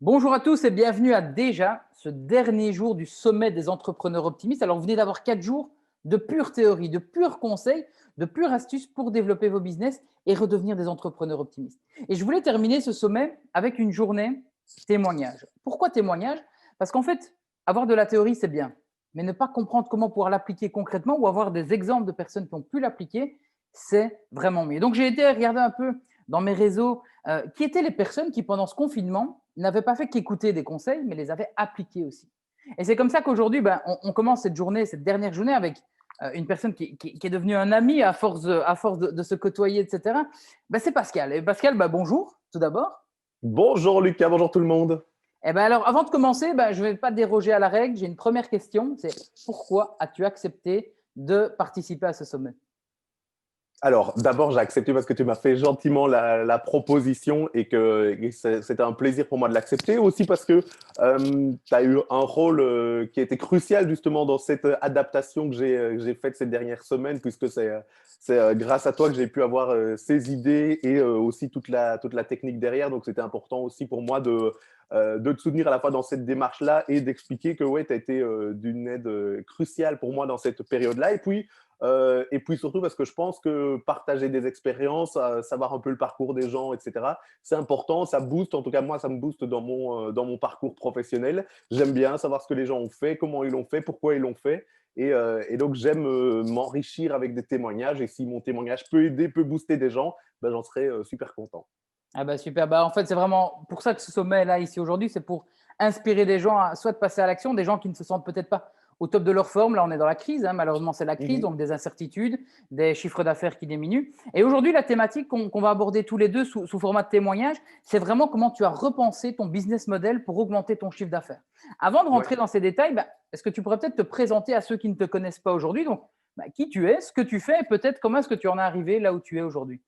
Bonjour à tous et bienvenue à déjà ce dernier jour du sommet des entrepreneurs optimistes. Alors, vous venez d'avoir 4 jours de pure théorie, de purs conseils, de pures astuces pour développer vos business et redevenir des entrepreneurs optimistes. Et je voulais terminer ce sommet avec une journée témoignage. Pourquoi témoignage? Parce qu'en fait, avoir de la théorie, c'est bien, mais ne pas comprendre comment pouvoir l'appliquer concrètement ou avoir des exemples de personnes qui ont pu l'appliquer, c'est vraiment mieux. Donc, j'ai été regarder un peu dans mes réseaux qui étaient les personnes qui, pendant ce confinement, n'avaient pas fait qu'écouter des conseils, mais les avaient appliqués aussi. Et c'est comme ça qu'aujourd'hui, on commence cette journée, cette dernière journée avec une personne qui est devenue un ami à force de se côtoyer, etc. C'est Pascal. Et Pascal, bonjour, tout d'abord. Bonjour Lucas, bonjour tout le monde. Et alors, avant de commencer, je ne vais pas déroger à la règle. J'ai une première question, c'est pourquoi as-tu accepté de participer à ce sommet? Alors, d'abord, j'ai accepté parce que tu m'as fait gentiment la proposition et c'était un plaisir pour moi de l'accepter. Aussi parce que tu as eu un rôle qui a été crucial justement dans cette adaptation que j'ai faite ces dernières semaines, puisque c'est grâce à toi que j'ai pu avoir ces idées et aussi toute la technique derrière. Donc, c'était important aussi pour moi de te soutenir à la fois dans cette démarche-là et d'expliquer que ouais, tu as été d'une aide cruciale pour moi dans cette période-là. Et puis surtout parce que je pense que partager des expériences, savoir un peu le parcours des gens, etc., c'est important, ça booste, en tout cas moi ça me booste dans mon parcours professionnel. J'aime bien savoir ce que les gens ont fait, comment ils l'ont fait, pourquoi ils l'ont fait. Et donc j'aime m'enrichir avec des témoignages et si mon témoignage peut aider, peut booster des gens, j'en serais super content. Super. En fait, c'est vraiment pour ça que ce sommet là ici aujourd'hui, c'est pour inspirer des gens à soit de passer à l'action, des gens qui ne se sentent peut-être pas au top de leur forme. Là, on est dans la crise, hein, malheureusement, c'est la crise, Mhm. donc des incertitudes, des chiffres d'affaires qui diminuent. Et aujourd'hui, la thématique qu'on va aborder tous les deux sous format de témoignage, c'est vraiment comment tu as repensé ton business model pour augmenter ton chiffre d'affaires. Avant de Ouais. rentrer dans ces détails, est-ce que tu pourrais peut-être te présenter à ceux qui ne te connaissent pas aujourd'hui? Donc, qui tu es, ce que tu fais et peut-être comment est-ce que tu en es arrivé là où tu es aujourd'hui?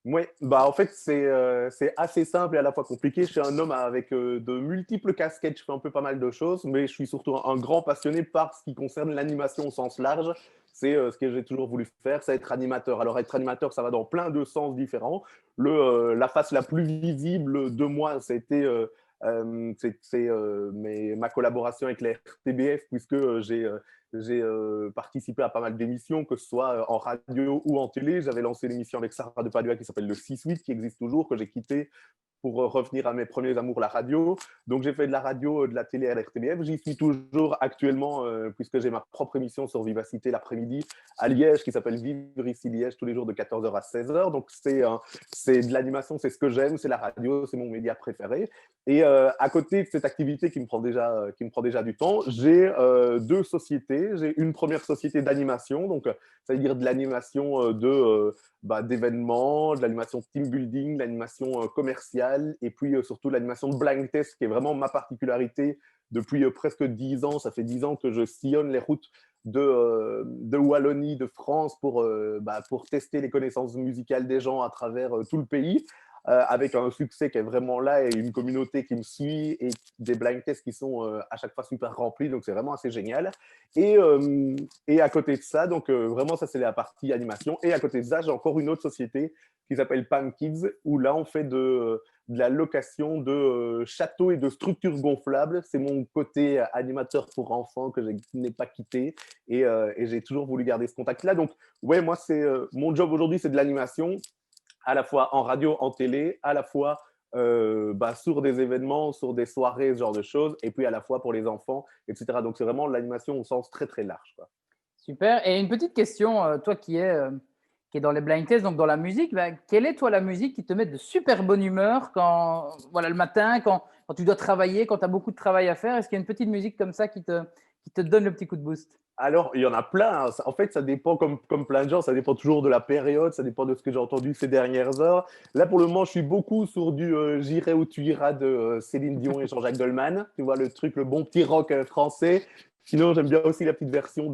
Oui, en fait, c'est assez simple et à la fois compliqué. Je suis un homme avec de multiples casquettes. Je fais un peu pas mal de choses, mais je suis surtout un grand passionné par ce qui concerne l'animation au sens large. C'est ce que j'ai toujours voulu faire, c'est être animateur. Alors, être animateur, ça va dans plein de sens différents. La face la plus visible de moi, c'était ma collaboration avec la RTBF, puisque j'ai participé à pas mal d'émissions, que ce soit en radio ou en télé. J'avais lancé l'émission avec Sarah de Padua qui s'appelle le 6-8, qui existe toujours, que j'ai quitté pour revenir à mes premiers amours, la radio. Donc, j'ai fait de la radio, de la télé à la RTBF. J'y suis toujours actuellement, puisque j'ai ma propre émission sur Vivacité l'après-midi à Liège, qui s'appelle Vivre ici Liège, tous les jours de 14h à 16h. Donc, c'est de l'animation, c'est ce que j'aime, c'est la radio, c'est mon média préféré. Et à côté de cette activité qui me prend déjà du temps, j'ai deux sociétés. J'ai une première société d'animation, donc ça veut dire de l'animation d'événements, de l'animation team building, de l'animation commerciale et puis surtout l'animation de blind test qui est vraiment ma particularité depuis presque 10 ans. Ça fait 10 ans que je sillonne les routes de Wallonie, de France pour tester les connaissances musicales des gens à travers tout le pays. Avec un succès qui est vraiment là et une communauté qui me suit et des blind tests qui sont à chaque fois super remplis, donc c'est vraiment assez génial. Et, et à côté de ça, donc vraiment ça c'est la partie animation, et à côté de ça j'ai encore une autre société qui s'appelle Pam Kids, où là on fait de la location de châteaux et de structures gonflables. C'est mon côté animateur pour enfants que je n'ai pas quitté et j'ai toujours voulu garder ce contact-là. Donc ouais, moi c'est mon job aujourd'hui, c'est de l'animation à la fois en radio, en télé, à la fois sur des événements, sur des soirées, ce genre de choses, et puis à la fois pour les enfants, etc. Donc c'est vraiment l'animation au sens très très large, quoi. Super. Et une petite question, toi qui est dans les blind tests, donc dans la musique, quelle est toi la musique qui te met de super bonne humeur quand, voilà, le matin, quand tu dois travailler, quand tu as beaucoup de travail à faire? Est-ce qu'il y a une petite musique comme ça qui te donne le petit coup de boost? Alors, il y en a plein, hein. En fait, ça dépend, comme plein de gens, ça dépend toujours de la période, ça dépend de ce que j'ai entendu ces dernières heures. Là, pour le moment, je suis beaucoup sur du J'irai où tu iras de Céline Dion et Jean-Jacques Goldman. Tu vois, le truc, le bon petit rock français. Sinon, j'aime bien aussi la petite version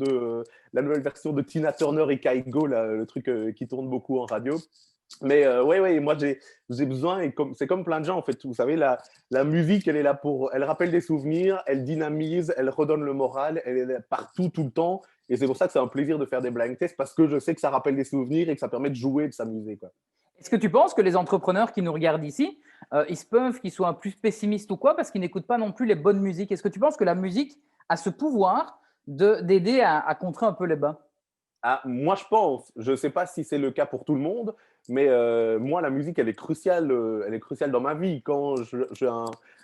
la nouvelle version de Tina Turner et Kygo, là, le truc qui tourne beaucoup en radio. Mais ouais, moi j'ai besoin, et c'est comme plein de gens en fait, vous savez, la musique elle est là elle rappelle des souvenirs, elle dynamise, elle redonne le moral, elle est là partout, tout le temps, et c'est pour ça que c'est un plaisir de faire des blind tests, parce que je sais que ça rappelle des souvenirs et que ça permet de jouer, de s'amuser, quoi. Est-ce que tu penses que les entrepreneurs qui nous regardent ici, ils se peuvent qu'ils soient plus pessimistes ou quoi parce qu'ils n'écoutent pas non plus les bonnes musiques. Est-ce que tu penses que la musique a ce pouvoir d'aider à contrer un peu les bas? Ah, moi, je pense. Je ne sais pas si c'est le cas pour tout le monde, mais moi, la musique, elle est cruciale dans ma vie. Quand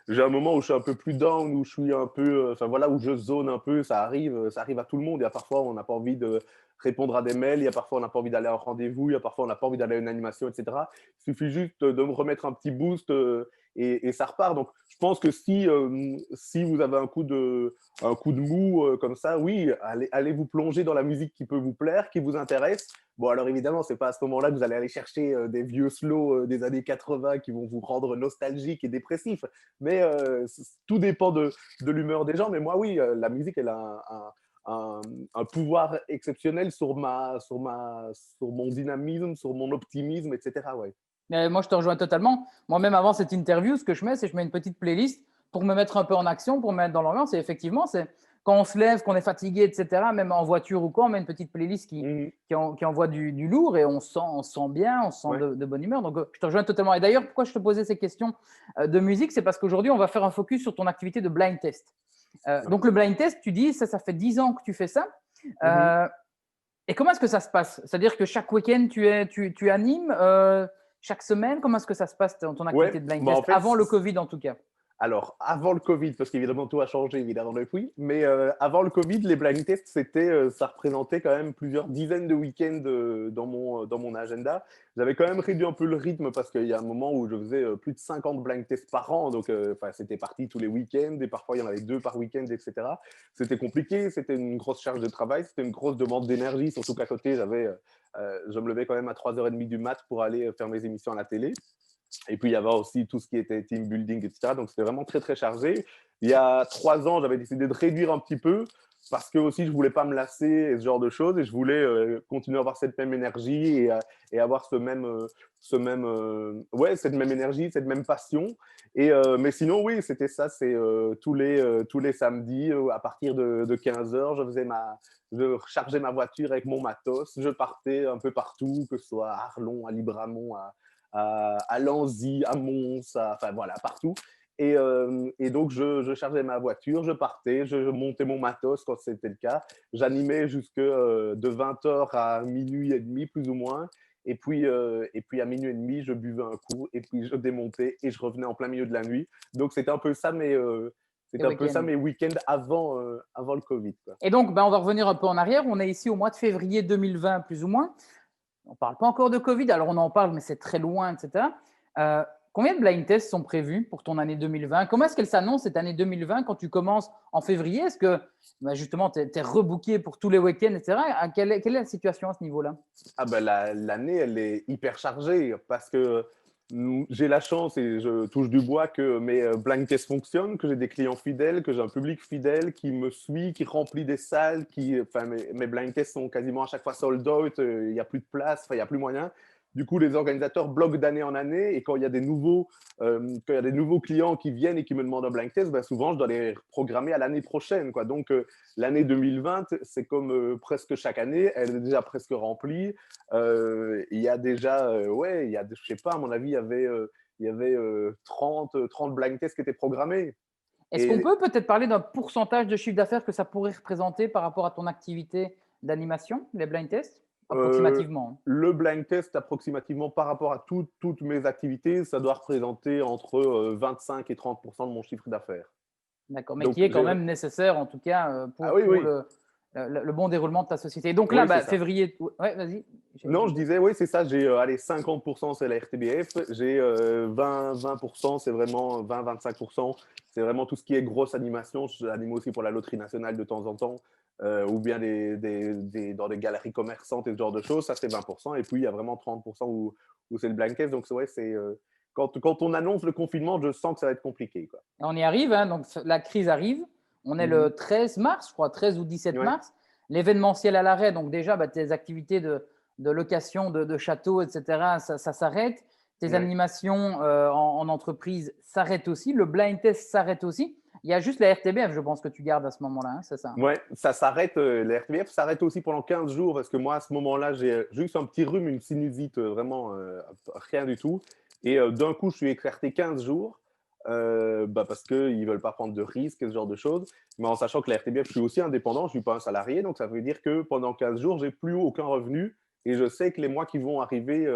j'ai un moment où je suis un peu plus down, où je suis un peu, enfin voilà, où je zone un peu, ça arrive à tout le monde. Il y a parfois, on n'a pas envie de répondre à des mails, il y a parfois, on n'a pas envie d'aller à un rendez-vous, il y a parfois, on n'a pas envie d'aller à une animation, etc. Il suffit juste de me remettre un petit boost et ça repart. Donc, je pense que si vous avez un coup de mou comme ça, oui, allez vous plonger dans la musique qui peut vous plaire, qui vous intéresse. Bon, alors évidemment, c'est pas à ce moment-là que vous allez aller chercher des vieux slows des années 80 qui vont vous rendre nostalgique et dépressif. Mais tout dépend de l'humeur des gens. Mais moi, oui, la musique, elle a un, un pouvoir exceptionnel sur mon dynamisme, sur mon optimisme, etc. Ouais. Moi, je te rejoins totalement. Moi-même, avant cette interview, ce que je mets, c'est que je mets une petite playlist pour me mettre un peu en action, pour me mettre dans l'ambiance. Et effectivement, c'est quand on se lève, qu'on est fatigué, etc., même en voiture ou quoi, on met une petite playlist Mhm. qui envoie du lourd et on se sent bien, on se sent Ouais. de bonne humeur. Donc, je te rejoins totalement. Et d'ailleurs, pourquoi je te posais ces questions de musique, c'est parce qu'aujourd'hui, on va faire un focus sur ton activité de blind test. Donc, le blind test, tu dis, ça fait 10 ans que tu fais ça. Mhm. Euh, et comment est-ce que ça se passe? C'est-à-dire que chaque week-end, tu animes chaque semaine? Comment est-ce que ça se passe, ton Ouais, activité de blind bah en test, fait, avant le Covid en tout cas? alors, avant le Covid, parce qu'évidemment tout a changé évidemment depuis, mais avant le Covid, les blind tests, ça représentait quand même plusieurs dizaines de week-ends dans mon agenda. J'avais quand même réduit un peu le rythme parce qu'il y a un moment où je faisais plus de 50 blind tests par an, donc c'était parti tous les week-ends et parfois il y en avait 2 par week-end, etc. C'était compliqué, c'était une grosse charge de travail, c'était une grosse demande d'énergie, surtout qu'à côté, je me levais quand même à 3h30 du mat pour aller faire mes émissions à la télé. Et puis, il y avait aussi tout ce qui était team building, etc. Donc, c'était vraiment très, très chargé. Il y a 3 ans, j'avais décidé de réduire un petit peu parce que aussi, je ne voulais pas me lasser et ce genre de choses. Et je voulais continuer à avoir cette même énergie et avoir ouais, cette même énergie, cette même passion. Mais sinon, oui, c'était ça. C'est tous les samedis, à partir de 15h, je rechargeais ma voiture avec mon matos. Je partais un peu partout, que ce soit à Arlon, à Libramont, à Lanzy, à Mons, enfin voilà, partout. Et donc, je chargeais ma voiture, je partais, je montais mon matos quand c'était le cas. J'animais jusque de 20h à minuit et demi, plus ou moins. Et puis à minuit et demi, je buvais un coup, et puis je démontais et je revenais en plein milieu de la nuit. Donc, Les c'était un peu ça week-ends. mes week-ends avant le Covid, quoi. Et donc, on va revenir un peu en arrière. On est ici au mois de février 2020, plus ou moins. On ne parle pas encore de Covid, alors on en parle, mais c'est très loin, etc. Euh, Combien de blind tests sont prévus pour ton année 2020? Comment est-ce qu'elle s'annonce cette année 2020 quand tu commences en février? Est-ce que justement, tu es rebooké pour tous les week-ends, etc. Quelle est la situation à ce niveau-là? Ah ben l'année, elle est hyper chargée parce que j'ai la chance et je touche du bois que mes blind tests fonctionnent, que j'ai des clients fidèles, que j'ai un public fidèle qui me suit, qui remplit des salles, enfin, mes blind tests sont quasiment à chaque fois sold out, il n'y a plus de place, enfin, il n'y a plus moyen. Du coup, les organisateurs bloquent d'année en année et quand il y a des nouveaux clients qui viennent et qui me demandent un blind test, ben souvent, je dois les programmer à l'année prochaine, quoi. Donc, l'année 2020, c'est comme presque chaque année, elle est déjà presque remplie. Il y a déjà, ouais, je sais pas, à mon avis, il y avait 30 blind tests qui étaient programmés. Est-ce qu'on Et peut peut-être parler d'un pourcentage de chiffre d'affaires que ça pourrait représenter par rapport à ton activité d'animation, les blind tests? euh, Approximativement. le blind test, approximativement par rapport à toutes mes activités, ça doit représenter entre 25 et 30% de mon chiffre d'affaires. D'accord, mais qui Donc, est quand même nécessaire en tout cas ah oui, pour oui, le bon déroulement de ta société. Donc là, oui, c'est ça. février, ouais, vas-y. Non, je disais, oui, c'est ça. J'ai allez, 50%, c'est la RTBF. J'ai 20%, c'est vraiment 20-25%. C'est vraiment tout ce qui est grosse animation. J'anime aussi pour la Loterie nationale de temps en temps, ou bien dans des galeries commerçantes et ce genre de choses. Ça, c'est 20%. Et puis, il y a vraiment 30% où c'est le blind test. Donc, ouais, quand on annonce le confinement, je sens que ça va être compliqué, quoi. On y arrive, hein, donc la crise arrive. On est Mhm. le 13 mars, je crois, 13 ou 17 Ouais, mars. L'événementiel à l'arrêt, donc déjà, tes activités de location de châteaux, etc., ça s'arrête. Tes ouais. animations en entreprise s'arrêtent aussi. Le blind test s'arrête aussi. Il y a juste la RTBF, je pense, que tu gardes à ce moment-là, hein, c'est ça? Ouais, ça s'arrête, la RTBF s'arrête aussi pendant 15 jours parce que moi, à ce moment-là, j'ai juste un petit rhume, une sinusite, vraiment rien du tout. Et d'un coup, je suis écarté 15 jours parce qu'ils ne veulent pas prendre de risques, ce genre de choses. Mais en sachant que la RTBF, je suis aussi indépendant, je ne suis pas un salarié. Donc, ça veut dire que pendant 15 jours, je n'ai plus aucun revenu. Et je sais que les mois qui vont arriver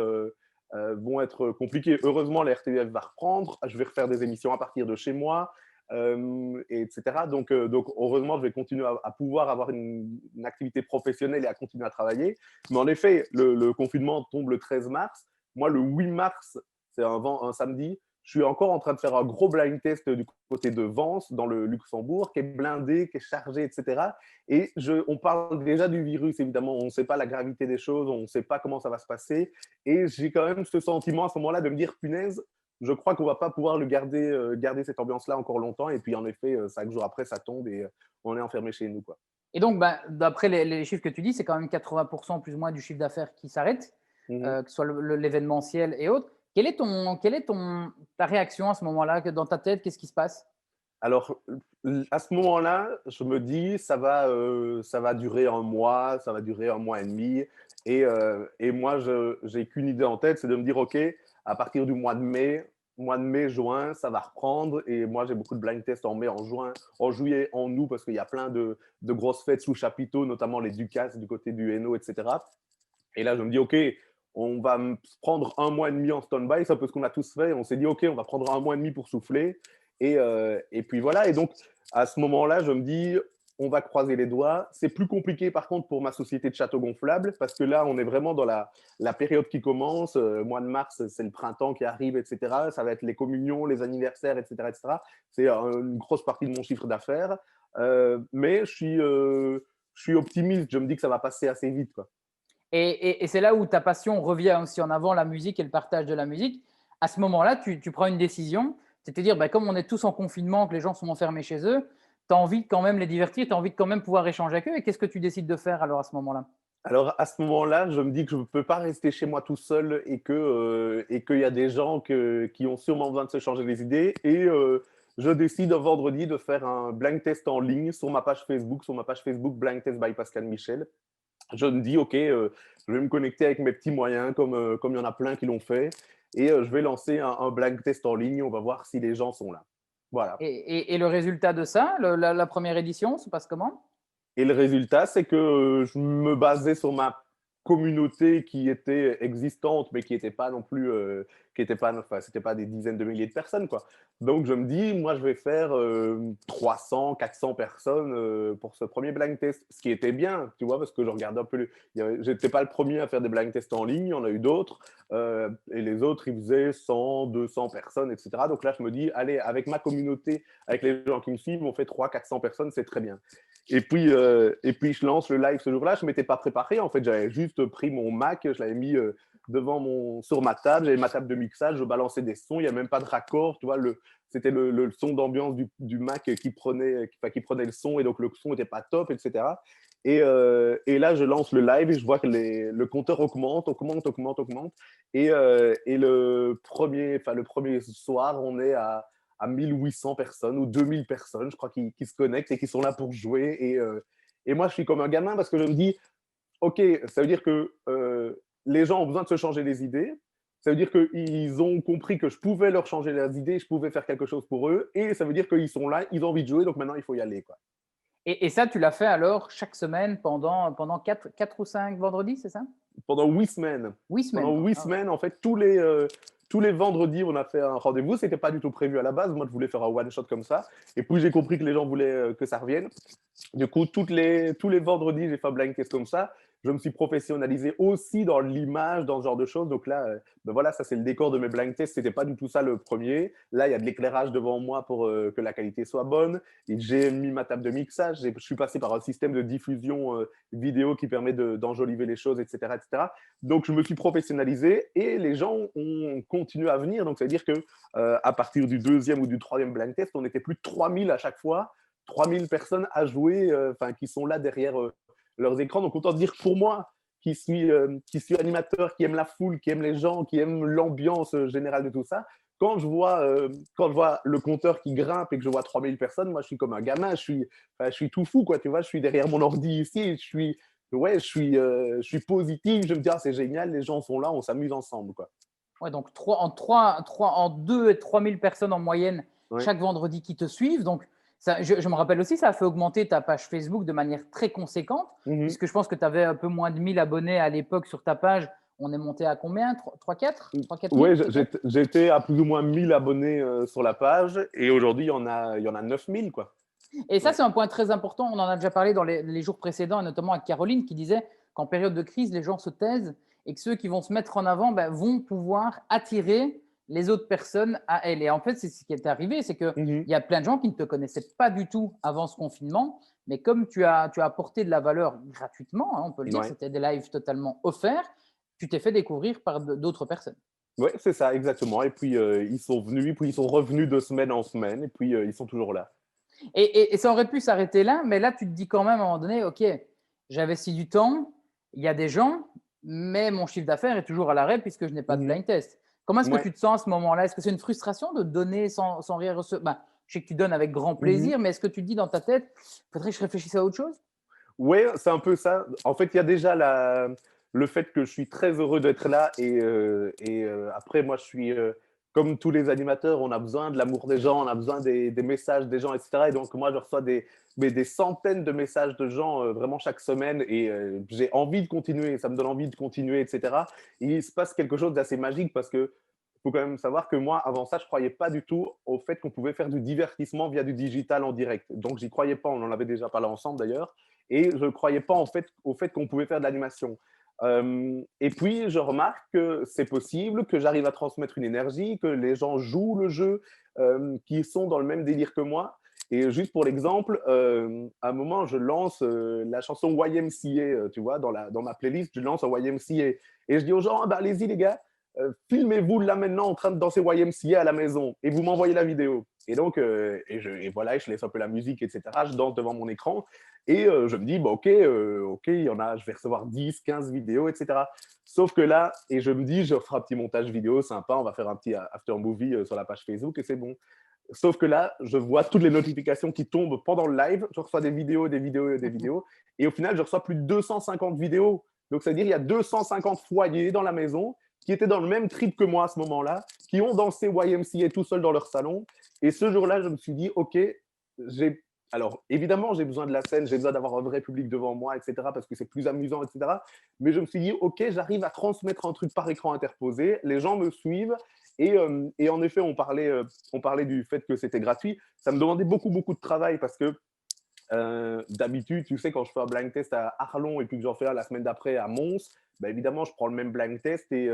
vont être compliqués. Heureusement, la RTBF va reprendre. Je vais refaire des émissions à partir de chez moi. Etc. Donc, heureusement, je vais continuer à pouvoir avoir une activité professionnelle et à continuer à travailler. Mais en effet, le confinement tombe le 13 mars. Moi, le 8 mars, c'est un samedi, je suis encore en train de faire un gros blind test du côté de Vence, dans le Luxembourg, qui est blindé, qui est chargé, etc. Et on parle déjà du virus, évidemment. On ne sait pas la gravité des choses, on ne sait pas comment ça va se passer. Et j'ai quand même ce sentiment à ce moment-là de me dire, punaise, je crois qu'on ne va pas pouvoir garder cette ambiance-là encore longtemps. Et puis, en effet, 5 jours après, ça tombe et on est enfermé chez nous, quoi. Et donc, bah, d'après les chiffres que tu dis, c'est quand même 80% plus ou moins du chiffre d'affaires qui s'arrête, que ce soit l'événementiel et autres. Quelle est ta réaction à ce moment-là? Dans ta tête, qu'est-ce qui se passe? Alors, à ce moment-là, je me dis, ça va durer un mois, ça va durer un mois et demi. Et moi, j'ai qu'une idée en tête, c'est de me dire, OK, à partir du mois de mai, juin, ça va reprendre. Et moi, j'ai beaucoup de blind tests en mai, en juin, en juillet, en août, parce qu'il y a plein de grosses fêtes sous chapiteaux, notamment les Ducas du côté du Hainaut, etc. Et là, je me dis, OK, on va prendre un mois et demi en stand-by. C'est un peu ce qu'on a tous fait. On s'est dit, OK, on va prendre un mois et demi pour souffler. Et puis voilà. Et donc, à ce moment-là, je me dis, on va croiser les doigts. C'est plus compliqué, par contre, pour ma société de châteaux gonflables, parce que là, on est vraiment dans la période qui commence. Mois de mars, c'est le printemps qui arrive, etc. Ça va être les communions, les anniversaires, etc. etc. C'est une grosse partie de mon chiffre d'affaires. Mais je suis optimiste. Je me dis que ça va passer assez vite, quoi. Et c'est là où ta passion revient aussi en avant, la musique et le partage de la musique. À ce moment-là, tu prends une décision, c'est-à-dire, bah, comme on est tous en confinement, que les gens sont enfermés chez eux, tu as envie de quand même les divertir, tu as envie de quand même pouvoir échanger avec eux. Et qu'est-ce que tu décides de faire alors à ce moment-là? Alors, à ce moment-là, je me dis que je ne peux pas rester chez moi tout seul et qu'il y a des gens qui ont sûrement besoin de se changer les idées. Et je décide un vendredi de faire un blind test en ligne sur ma page Facebook Blind Test by Pascal Michel. Je me dis, OK, je vais me connecter avec mes petits moyens, comme il y en a plein qui l'ont fait. Et je vais lancer un blind test en ligne. On va voir si les gens sont là. Voilà. Et le résultat de ça, la première édition, se passe comment? Et le résultat, c'est que je me basais sur ma communauté qui était existante, mais qui n'était pas non plus, enfin, c'était pas des dizaines de milliers de personnes, quoi. Donc je me dis, moi, je vais faire 300, 400 personnes pour ce premier blind test, ce qui était bien, tu vois, parce que je regardais un peu, j'étais pas le premier à faire des blind tests en ligne, il y en a eu d'autres, et les autres, ils faisaient 100, 200 personnes, etc. Donc là, je me dis, allez, avec ma communauté, avec les gens qui me suivent, on fait 300, 400 personnes, c'est très bien. Et puis, je lance le live ce jour-là. Je ne m'étais pas préparé. En fait, j'avais juste pris mon Mac, je l'avais mis sur ma table. J'avais ma table de mixage, je balançais des sons. Il n'y a même pas de raccord. Tu vois, c'était le son d'ambiance du Mac qui prenait le son. Et donc, le son n'était pas top, etc. Et là, je lance le live et je vois que le compteur augmente. Et le premier soir, on est à 1800 personnes ou 2000 personnes, je crois, qui se connectent et qui sont là pour jouer. Et moi, je suis comme un gamin parce que je me dis, OK, ça veut dire que les gens ont besoin de se changer les idées. Ça veut dire qu'ils ont compris que je pouvais leur changer les idées, je pouvais faire quelque chose pour eux. Et ça veut dire qu'ils sont là, ils ont envie de jouer, donc maintenant, il faut y aller, quoi. Et ça, tu l'as fait alors chaque semaine pendant 4 ou 5 vendredis, c'est ça? Pendant 8 semaines. 8 semaines, Pendant quoi. huit Ah ouais. semaines, en fait, tous les vendredis, on a fait un rendez-vous. C'était pas du tout prévu à la base. Moi, je voulais faire un one-shot comme ça. Et puis, j'ai compris que les gens voulaient que ça revienne. Du coup, tous les vendredis, j'ai fait un blind test comme ça. Je me suis professionnalisé aussi dans l'image, dans ce genre de choses. Donc là, ben voilà, ça c'est le décor de mes blind tests. C'était pas du tout ça le premier. Là, il y a de l'éclairage devant moi pour que la qualité soit bonne. Et j'ai mis ma table de mixage. Je suis passé par un système de diffusion vidéo qui permet d'enjoliver les choses, etc., etc. Donc, je me suis professionnalisé et les gens ont continué à venir. Donc, ça veut dire que à partir du deuxième ou du troisième blind test, on était plus de 3000 à chaque fois. 3000 personnes à jouer, qui sont là derrière leurs écrans. Donc, autant dire pour moi, qui suis animateur, qui aime la foule, qui aime les gens, qui aime l'ambiance générale de tout ça, quand je vois le compteur qui grimpe et que je vois 3000 personnes, moi, je suis comme un gamin, je suis tout fou, quoi, tu vois, je suis derrière mon ordi ici, je suis positif, je me dis, ah, c'est génial, les gens sont là, on s'amuse ensemble, quoi. Ouais, donc en 2 et 3 000 personnes en moyenne Ouais. chaque vendredi qui te suivent. Donc, ça, je me rappelle aussi, ça a fait augmenter ta page Facebook de manière très conséquente, Mhm. puisque je pense que tu avais un peu moins de 1000 abonnés à l'époque sur ta page. On est monté à combien? 3 4 000 Ouais, peut-être? j'étais à plus ou moins 1000 abonnés sur la page et aujourd'hui, il y en a 9000, quoi. Et ça, Ouais. c'est un point très important. On en a déjà parlé dans les jours précédents, et notamment avec Caroline, qui disait qu'en période de crise, les gens se taisent et que ceux qui vont se mettre en avant vont pouvoir attirer les autres personnes à elle. Et en fait, c'est ce qui est arrivé, c'est qu'il Mhm. y a plein de gens qui ne te connaissaient pas du tout avant ce confinement, mais comme tu as apporté de la valeur gratuitement, hein, on peut le dire, Ouais. c'était des lives totalement offerts, tu t'es fait découvrir par d'autres personnes. Ouais, c'est ça, exactement. Et puis, ils sont venus, puis ils sont revenus de semaine en semaine, et puis ils sont toujours là. Et ça aurait pu s'arrêter là, mais là, tu te dis quand même à un moment donné, OK, j'investis du temps, il y a des gens, mais mon chiffre d'affaires est toujours à l'arrêt puisque je n'ai pas de Mhm. blind test. Comment est-ce que Ouais. tu te sens à ce moment-là? Est-ce que c'est une frustration de donner sans rien recevoir? Je sais que tu donnes avec grand Mhm. plaisir, mais est-ce que tu te dis dans ta tête, il faudrait que je réfléchisse à autre chose? Ouais, c'est un peu ça. En fait, il y a déjà le fait que je suis très heureux d'être là et après, moi, je suis comme tous les animateurs, on a besoin de l'amour des gens, on a besoin des messages des gens, etc. Et donc, moi, je reçois des centaines de messages de gens vraiment chaque semaine et j'ai envie de continuer, ça me donne envie de continuer, etc. Et il se passe quelque chose d'assez magique parce que faut quand même savoir que moi, avant ça, je croyais pas du tout au fait qu'on pouvait faire du divertissement via du digital en direct. Donc, j'y croyais pas. On en avait déjà parlé ensemble d'ailleurs. Et je ne croyais pas en fait, au fait qu'on pouvait faire de l'animation. Et puis, je remarque que c'est possible, que j'arrive à transmettre une énergie, que les gens jouent le jeu, qui sont dans le même délire que moi. Et juste pour l'exemple, à un moment, je lance la chanson YMCA, tu vois, dans ma playlist, je lance un YMCA. Et je dis aux gens, ah, bah, allez-y les gars, filmez-vous là maintenant en train de danser YMCA à la maison et vous m'envoyez la vidéo. Et donc, et voilà, je laisse un peu la musique, etc. Je danse devant mon écran et je me dis, bah, ok, il y en a, je vais recevoir 10, 15 vidéos, etc. Sauf que là, et je me dis, je ferai un petit montage vidéo sympa, on va faire un petit after movie sur la page Facebook et c'est bon. Sauf que là, je vois toutes les notifications qui tombent pendant le live. Je reçois des vidéos, des vidéos, des vidéos. Et au final, je reçois plus de 250 vidéos. Donc, c'est-à-dire, il y a 250 foyers dans la maison qui étaient dans le même trip que moi à ce moment-là, qui ont dansé YMCA tout seuls dans leur salon. Et ce jour-là, je me suis dit, OK, j'ai. Alors, évidemment, j'ai besoin de la scène, j'ai besoin d'avoir un vrai public devant moi, etc., parce que c'est plus amusant, etc. Mais je me suis dit, OK, j'arrive à transmettre un truc par écran interposé, les gens me suivent, et en effet, on parlait du fait que c'était gratuit. Ça me demandait beaucoup, beaucoup de travail parce que d'habitude, tu sais, quand je fais un blind test à Arlon et puis que j'en fais un la semaine d'après à Mons, bah, évidemment, je prends le même blind test et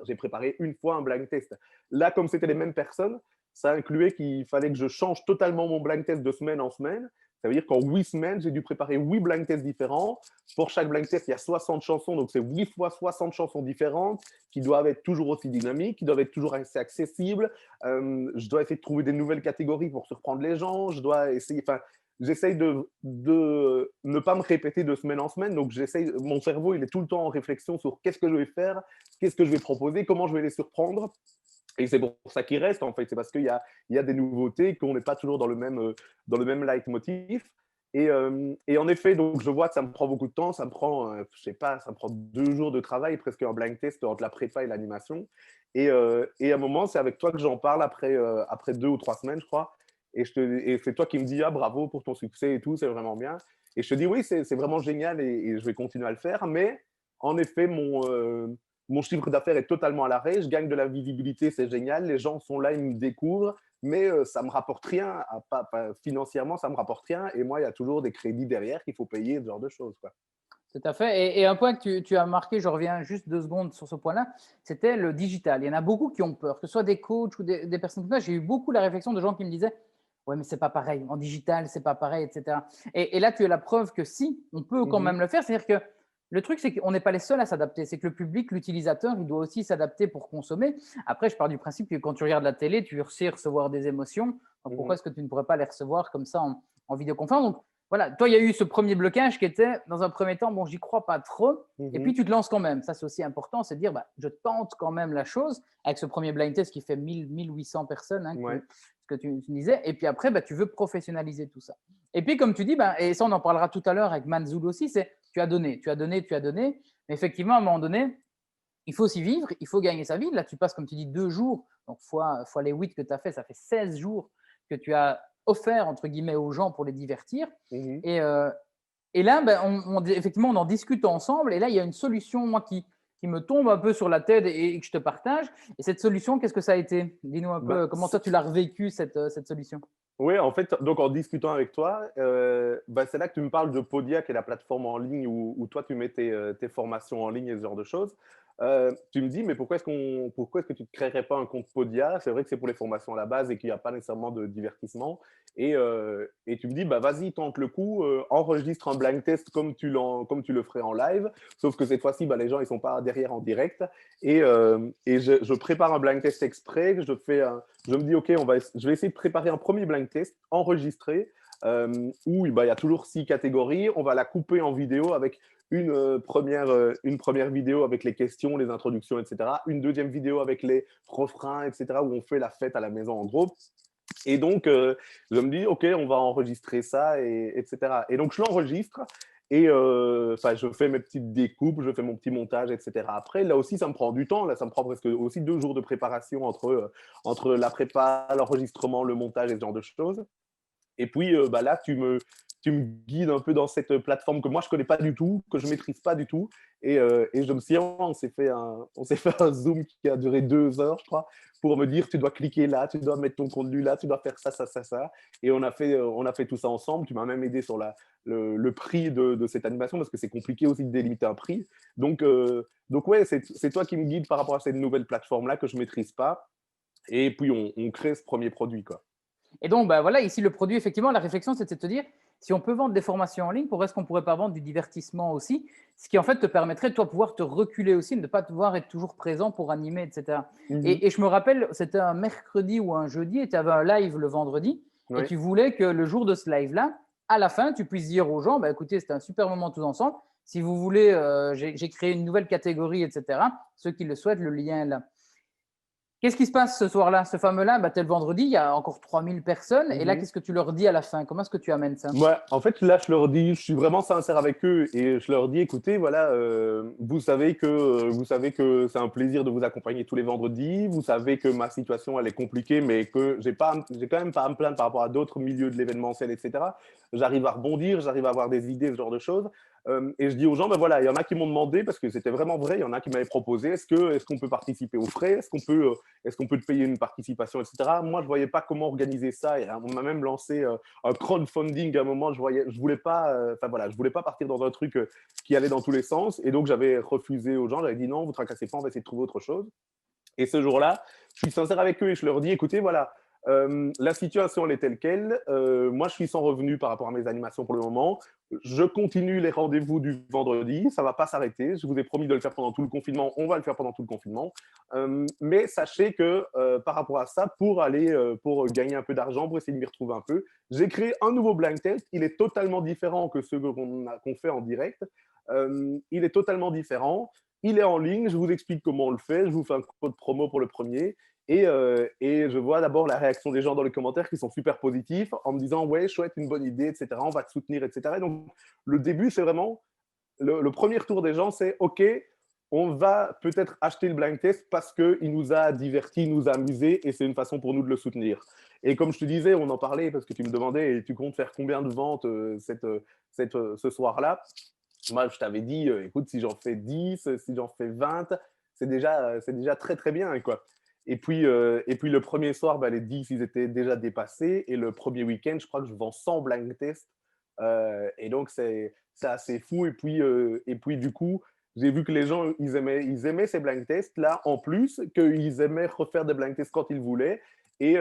j'ai préparé une fois un blind test. Là, comme c'était les mêmes personnes, ça incluait qu'il fallait que je change totalement mon blind test de semaine en semaine. Ça veut dire qu'en 8 semaines, j'ai dû préparer 8 blind tests différents. Pour chaque blind test, il y a 60 chansons, donc c'est 8 fois 60 chansons différentes qui doivent être toujours aussi dynamiques, qui doivent être toujours assez accessibles. Je dois essayer de trouver des nouvelles catégories pour surprendre les gens. Je dois essayer, enfin, j'essaye de ne pas me répéter de semaine en semaine. Donc, mon cerveau, il est tout le temps en réflexion sur qu'est-ce que je vais faire, qu'est-ce que je vais proposer, comment je vais les surprendre. Et c'est pour ça qu'ils restent, en fait. C'est parce qu'il y a des nouveautés, qu'on n'est pas toujours dans le même leitmotiv. Et en effet, donc, je vois que ça me prend beaucoup de temps. Ça me prend, je sais pas, ça me prend 2 jours de travail, presque un blind test entre la prépa et l'animation. Et à un moment, c'est avec toi que j'en parle après 2 ou 3 semaines, je crois. Et c'est toi qui me dis, ah, bravo pour ton succès et tout, c'est vraiment bien. Et je te dis, oui, c'est vraiment génial et je vais continuer à le faire. Mais en effet, mon chiffre d'affaires est totalement à l'arrêt. Je gagne de la visibilité, c'est génial. Les gens sont là, ils me découvrent, mais ça ne me rapporte rien. Pas financièrement, ça ne me rapporte rien. Et moi, il y a toujours des crédits derrière qu'il faut payer, ce genre de choses, quoi. Tout à fait. Et un point que tu as marqué, je reviens juste 2 secondes sur ce point-là, c'était le digital. Il y en a beaucoup qui ont peur, que ce soit des coachs ou des personnes comme ça. J'ai eu beaucoup la réflexion de gens qui me disaient, ouais, mais c'est pas pareil. En digital, c'est pas pareil, etc. Et là, tu es la preuve que si, on peut quand Mhm. même le faire. C'est-à-dire que le truc, c'est qu'on n'est pas les seuls à s'adapter. C'est que le public, l'utilisateur, il doit aussi s'adapter pour consommer. Après, je pars du principe que quand tu regardes la télé, tu sais recevoir des émotions. Donc, pourquoi Mhm. est-ce que tu ne pourrais pas les recevoir comme ça en vidéoconférence? Donc, voilà, toi, il y a eu ce premier blocage qui était, dans un premier temps, bon, j'y crois pas trop. Et puis, Mhm. tu te lances quand même. Ça, c'est aussi important, c'est de dire, je tente quand même la chose avec ce premier blind test qui fait 1800 personnes, hein, Ouais. ce que tu disais. Et puis après, tu veux professionnaliser tout ça. Et puis, comme tu dis, et ça, on en parlera tout à l'heure avec Manzoul aussi, c'est tu as donné, tu as donné, tu as donné. Mais effectivement, à un moment donné, il faut s'y vivre, il faut gagner sa vie. Là, tu passes, comme tu dis, 2 jours, donc fois les 8 que tu as fait, ça fait 16 jours que tu as offert, entre guillemets, aux gens pour les divertir. Mhm. Et, et là, ben, effectivement, on en discute ensemble. Et là, il y a une solution, moi, qui me tombe un peu sur la tête et que je te partage. Et cette solution, qu'est-ce que ça a été? Dis-nous un Bah, peu comment toi, tu l'as revécu, cette solution. oui, en fait, donc en discutant avec toi, bah, c'est là que tu me parles de Podia, qui est la plateforme en ligne où toi, tu mets tes formations en ligne et ce genre de choses. Tu me dis, mais pourquoi est-ce que tu ne te créerais pas un compte Podia? C'est vrai que c'est pour les formations à la base et qu'il n'y a pas nécessairement de divertissement. Et tu me dis, bah, vas-y, tente le coup, enregistre un blind test comme tu le ferais en live, sauf que cette fois-ci, bah, les gens, ils ne sont pas derrière en direct. Et je prépare un blind test exprès, je me dis, OK, je vais essayer de préparer un premier blind test enregistré où bah, il y a toujours 6 catégories. On va la couper en vidéo avec une première vidéo avec les questions, les introductions, etc. Une deuxième vidéo avec les refrains, etc. où on fait la fête à la maison en gros. Et donc, je me dis, OK, on va enregistrer ça, etc. Et donc, je l'enregistre et je fais mes petites découpes, je fais mon petit montage, etc. Après, là aussi, ça me prend du temps. Là, ça me prend presque aussi 2 jours de préparation entre la prépa, l'enregistrement, le montage et ce genre de choses. Et puis bah là, tu me guides un peu dans cette plateforme que moi, je ne connais pas du tout, que je ne maîtrise pas du tout. Et je me suis on s'est fait un Zoom qui a duré 2 heures, je crois, pour me dire, tu dois cliquer là, tu dois mettre ton contenu là, tu dois faire ça, ça, ça, ça. Et on a fait tout ça ensemble. Tu m'as même aidé sur le prix de cette animation, parce que c'est compliqué aussi de délimiter un prix. Donc ouais, c'est toi qui me guide par rapport à cette nouvelle plateforme-là que je ne maîtrise pas. Et puis, on crée ce premier produit, quoi. Et donc, bah, voilà, ici, le produit, effectivement, la réflexion, c'était de te dire, si on peut vendre des formations en ligne, pourquoi est-ce qu'on ne pourrait pas vendre du divertissement aussi? Ce qui, en fait, te permettrait de toi pouvoir te reculer aussi, de ne pas devoir être toujours présent pour animer, etc. Mhm. Et je me rappelle, c'était un mercredi ou un jeudi, et tu avais un live le vendredi, et Oui. tu voulais que le jour de ce live-là, à la fin, tu puisses dire aux gens, bah, écoutez, c'était un super moment tous ensemble. Si vous voulez, j'ai créé une nouvelle catégorie, etc. Ceux qui le souhaitent, le lien est là. Qu'est-ce qui se passe ce soir-là, ce fameux-là? Bah, tu es le vendredi, il y a encore 3000 personnes. Et là, Mhm. qu'est-ce que tu leur dis à la fin? Comment est-ce que tu amènes ça? Ouais, en fait, là, je leur dis, je suis vraiment sincère avec eux et je leur dis, écoutez, voilà, vous savez que c'est un plaisir de vous accompagner tous les vendredis. Vous savez que ma situation, elle est compliquée, mais que j'ai quand même pas à me plaindre par rapport à d'autres milieux de l'événementiel, etc. J'arrive à rebondir, j'arrive à avoir des idées, ce genre de choses. Et je dis aux gens, ben voilà, il y en a qui m'ont demandé, parce que c'était vraiment vrai, il y en a qui m'avaient proposé, est-ce qu'on peut participer aux frais? Est-ce qu'on peut te payer une participation, etc. Moi, je voyais pas comment organiser ça. Et on m'a même lancé un crowdfunding à un moment. Je voulais pas, je voulais pas partir dans un truc qui allait dans tous les sens. Et donc, j'avais refusé aux gens. J'avais dit non, vous tracassez pas, on va essayer de trouver autre chose. Et ce jour-là, je suis sincère avec eux et je leur dis, écoutez, voilà, la situation, elle est telle qu'elle. Moi, je suis sans revenu par rapport à mes animations pour le moment. Je continue les rendez-vous du vendredi. Ça ne va pas s'arrêter. Je vous ai promis de le faire pendant tout le confinement. On va le faire pendant tout le confinement. Mais sachez que par rapport à ça, pour gagner un peu d'argent, pour essayer de m'y retrouver un peu, j'ai créé un nouveau blind test. Il est totalement différent que ceux qu'on fait en direct. Il est totalement différent. Il est en ligne, je vous explique comment on le fait, je vous fais un code promo pour le premier. Et je vois d'abord la réaction des gens dans les commentaires qui sont super positifs en me disant ouais, chouette, une bonne idée, etc. On va te soutenir, etc. Et donc, le début, c'est vraiment le premier tour des gens, c'est OK, on va peut-être acheter le blind test parce qu'il nous a divertis, il nous a amusés et c'est une façon pour nous de le soutenir. Et comme je te disais, on en parlait parce que tu me demandais, et tu comptes faire combien de ventes ce soir-là? Moi, je t'avais dit, écoute, si j'en fais 10, si j'en fais 20, c'est déjà très, très bien, quoi. Et puis le premier soir, bah, les 10, ils étaient déjà dépassés. Et le premier week-end, je crois que je vends 100 blind tests. Et donc, c'est assez fou. Et puis, du coup, j'ai vu que les gens, ils aimaient ces blind tests. Là, en plus, qu'ils aimaient refaire des blind tests quand ils voulaient. Et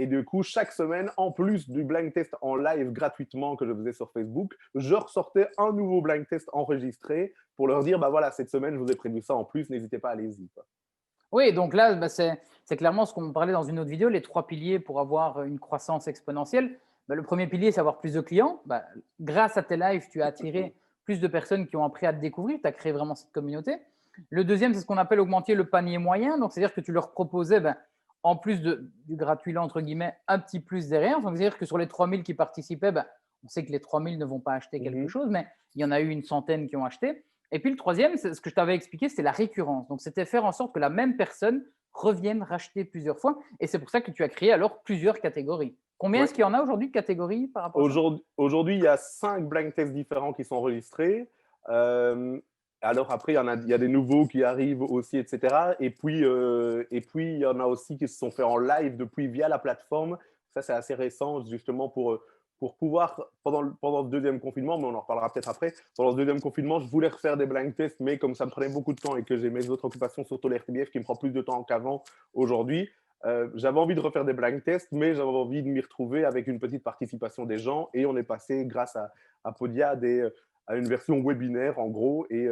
du coup, chaque semaine, en plus du blind test en live gratuitement que je faisais sur Facebook, je ressortais un nouveau blind test enregistré pour leur dire, bah voilà, cette semaine, je vous ai prévu ça en plus, n'hésitez pas, allez-y, quoi. Oui, donc là, bah, c'est clairement ce qu'on parlait dans une autre vidéo, les 3 piliers pour avoir une croissance exponentielle. Bah, le premier pilier, c'est avoir plus de clients. Bah, grâce à tes lives, tu as attiré plus de personnes qui ont appris à te découvrir. Tu as créé vraiment cette communauté. Le deuxième, c'est ce qu'on appelle augmenter le panier moyen. Donc, c'est-à-dire que tu leur proposais, ben, en plus du gratuit, là, entre guillemets, un petit plus derrière. Donc, c'est-à-dire que sur les 3000 qui participaient, ben, on sait que les 3000 ne vont pas acheter quelque Mhm. chose, mais il y en a eu une centaine qui ont acheté. Et puis le troisième, c'est ce que je t'avais expliqué, c'est la récurrence. Donc, c'était faire en sorte que la même personne revienne racheter plusieurs fois. Et c'est pour ça que tu as créé alors plusieurs catégories. Combien Ouais. est-ce qu'il y en a aujourd'hui de catégories par rapport à ça? Aujourd'hui, il y a 5 blind tests différents qui sont enregistrés. Euh, alors après, il y a des nouveaux qui arrivent aussi, etc. Et puis, il y en a aussi qui se sont faits en live depuis via la plateforme. Ça, c'est assez récent, justement, pour pouvoir, pendant le deuxième confinement, mais on en reparlera peut-être après, pendant le deuxième confinement, je voulais refaire des blind tests, mais comme ça me prenait beaucoup de temps et que j'ai mes autres occupations, surtout l'RTBF, qui me prend plus de temps qu'avant aujourd'hui, j'avais envie de refaire des blind tests, mais j'avais envie de m'y retrouver avec une petite participation des gens. Et on est passé, grâce à Podia, à une version webinaire, en gros, et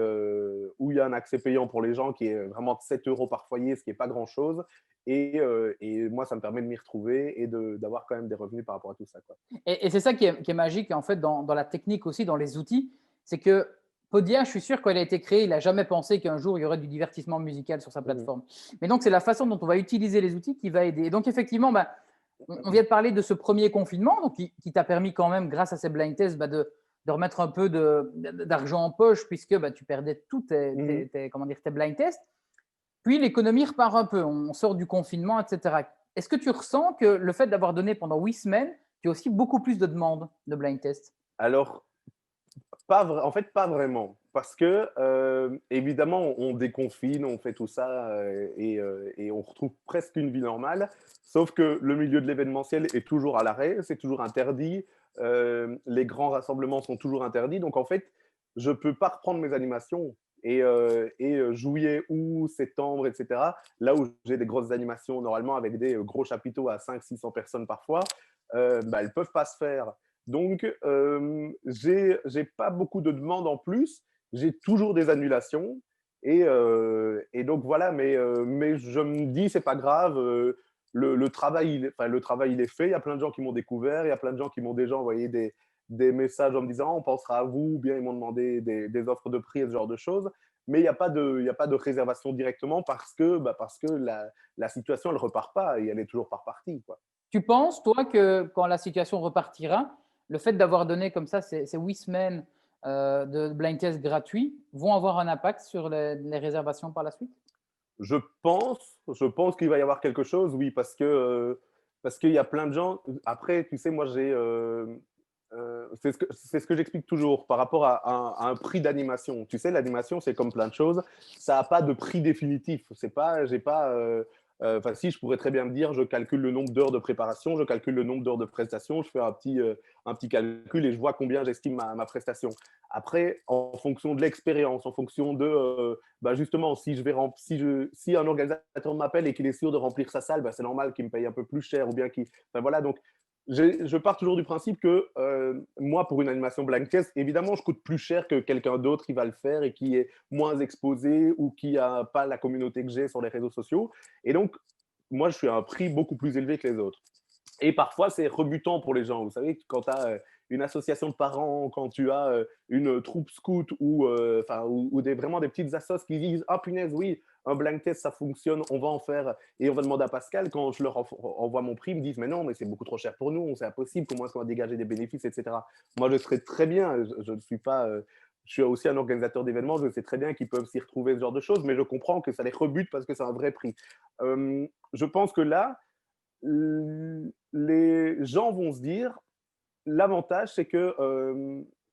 où il y a un accès payant pour les gens qui est vraiment de 7 euros par foyer, ce qui n'est pas grand-chose. Et moi, ça me permet de m'y retrouver et d'avoir quand même des revenus par rapport à tout ça, quoi. Et c'est ça qui est magique en fait dans la technique aussi, dans les outils, c'est que Podia, je suis sûr quand il a été créé, il n'a jamais pensé qu'un jour il y aurait du divertissement musical sur sa plateforme. Mais donc c'est la façon dont on va utiliser les outils qui va aider. Et donc effectivement, bah, on vient de parler de ce premier confinement, donc qui t'a permis quand même, grâce à ces blind tests, bah, de remettre un peu d'argent en poche puisque bah, tu perdais tous Mhm. comment dire, tes blind tests. Puis l'économie repart un peu, on sort du confinement, etc. Est-ce que tu ressens que le fait d'avoir donné pendant 8 semaines, tu as aussi beaucoup plus de demandes de blind tests? Alors, en fait, pas vraiment. Parce que, évidemment, on déconfine, on fait tout ça et on retrouve presque une vie normale. Sauf que le milieu de l'événementiel est toujours à l'arrêt, c'est toujours interdit. Les grands rassemblements sont toujours interdits. Donc, en fait, je ne peux pas reprendre mes animations. Et juillet, août, septembre, etc., là où j'ai des grosses animations normalement avec des gros chapiteaux à 500-600 personnes parfois, bah, elles ne peuvent pas se faire. Donc, j'ai pas beaucoup de demandes en plus. J'ai toujours des annulations. Et donc, voilà. Mais je me dis, c'est pas grave. Le travail, le travail, il est fait. Il y a plein de gens qui m'ont découvert. Il y a plein de gens qui m'ont déjà envoyé des messages en me disant, on pensera à vous. Ou bien ils m'ont demandé des offres de prix et ce genre de choses. Mais il n'y a pas de réservation directement parce que la situation, elle repart pas et elle est toujours pas repartie, quoi. Tu penses, toi, que quand la situation repartira, le fait d'avoir donné comme ça ces 8 semaines de blind test gratuits vont avoir un impact sur les réservations par la suite? Je pense qu'il va y avoir quelque chose, oui, parce qu'il y a plein de gens. Après, tu sais, moi, c'est ce que j'explique toujours par rapport à un prix d'animation. Tu sais, l'animation, c'est comme plein de choses. Ça n'a pas de prix définitif. C'est pas, j'ai pas. Enfin, si, je pourrais très bien me dire, je calcule le nombre d'heures de préparation, je calcule le nombre d'heures de prestation, je fais un petit calcul et je vois combien j'estime ma prestation. Après, en fonction de l'expérience, en fonction de bah justement, si un organisateur m'appelle et qu'il est sûr de remplir sa salle, bah c'est normal qu'il me paye un peu plus cher ou bien qu'il. Enfin, voilà, donc je pars toujours du principe que moi, pour une animation blank test, évidemment, je coûte plus cher que quelqu'un d'autre qui va le faire et qui est moins exposé ou qui n'a pas la communauté que j'ai sur les réseaux sociaux. Et donc, moi, je suis à un prix beaucoup plus élevé que les autres. Et parfois, c'est rebutant pour les gens. Vous savez, quand tu as une association de parents, quand tu as une troupe scout ou vraiment des petites assos qui disent ah punaise, oui, un blank test, ça fonctionne, on va en faire et on va demander à Pascal. Quand je leur envoie mon prix, ils me disent mais non, mais c'est beaucoup trop cher pour nous, c'est impossible, comment est-ce qu'on va dégager des bénéfices, etc. Moi, je serais très bien, je ne suis pas. Je suis aussi un organisateur d'événements, je sais très bien qu'ils peuvent s'y retrouver ce genre de choses, mais je comprends que ça les rebute parce que c'est un vrai prix. Je pense que là, les gens vont se dire, l'avantage, c'est que,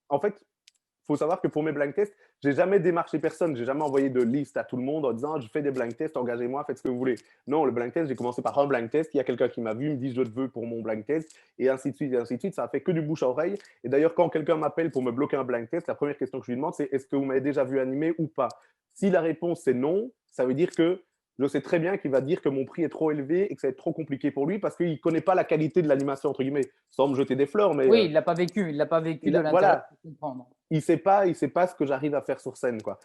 en fait, il faut savoir que pour mes blind tests, j'ai jamais démarché personne, j'ai jamais envoyé de liste à tout le monde en disant je fais des blind tests, engagez-moi, faites ce que vous voulez. Non, le blind test, j'ai commencé par un blind test, il y a quelqu'un qui m'a vu, me dit je te veux pour mon blind test, et ainsi de suite, et ainsi de suite. Ça a fait que du bouche à oreille. Et d'ailleurs, quand quelqu'un m'appelle pour me bloquer un blind test, la première question que je lui demande, c'est est-ce que vous m'avez déjà vu animer ou pas? Si la réponse c'est non, ça veut dire que je sais très bien qu'il va dire que mon prix est trop élevé et que ça va être trop compliqué pour lui parce qu'il ne connaît pas la qualité de l'animation, entre guillemets, sans me jeter des fleurs, mais Oui, il l'a pas vécu, il l'a pas vécu de l'intérieur voilà, pour comprendre. il sait pas ce que j'arrive à faire sur scène, quoi.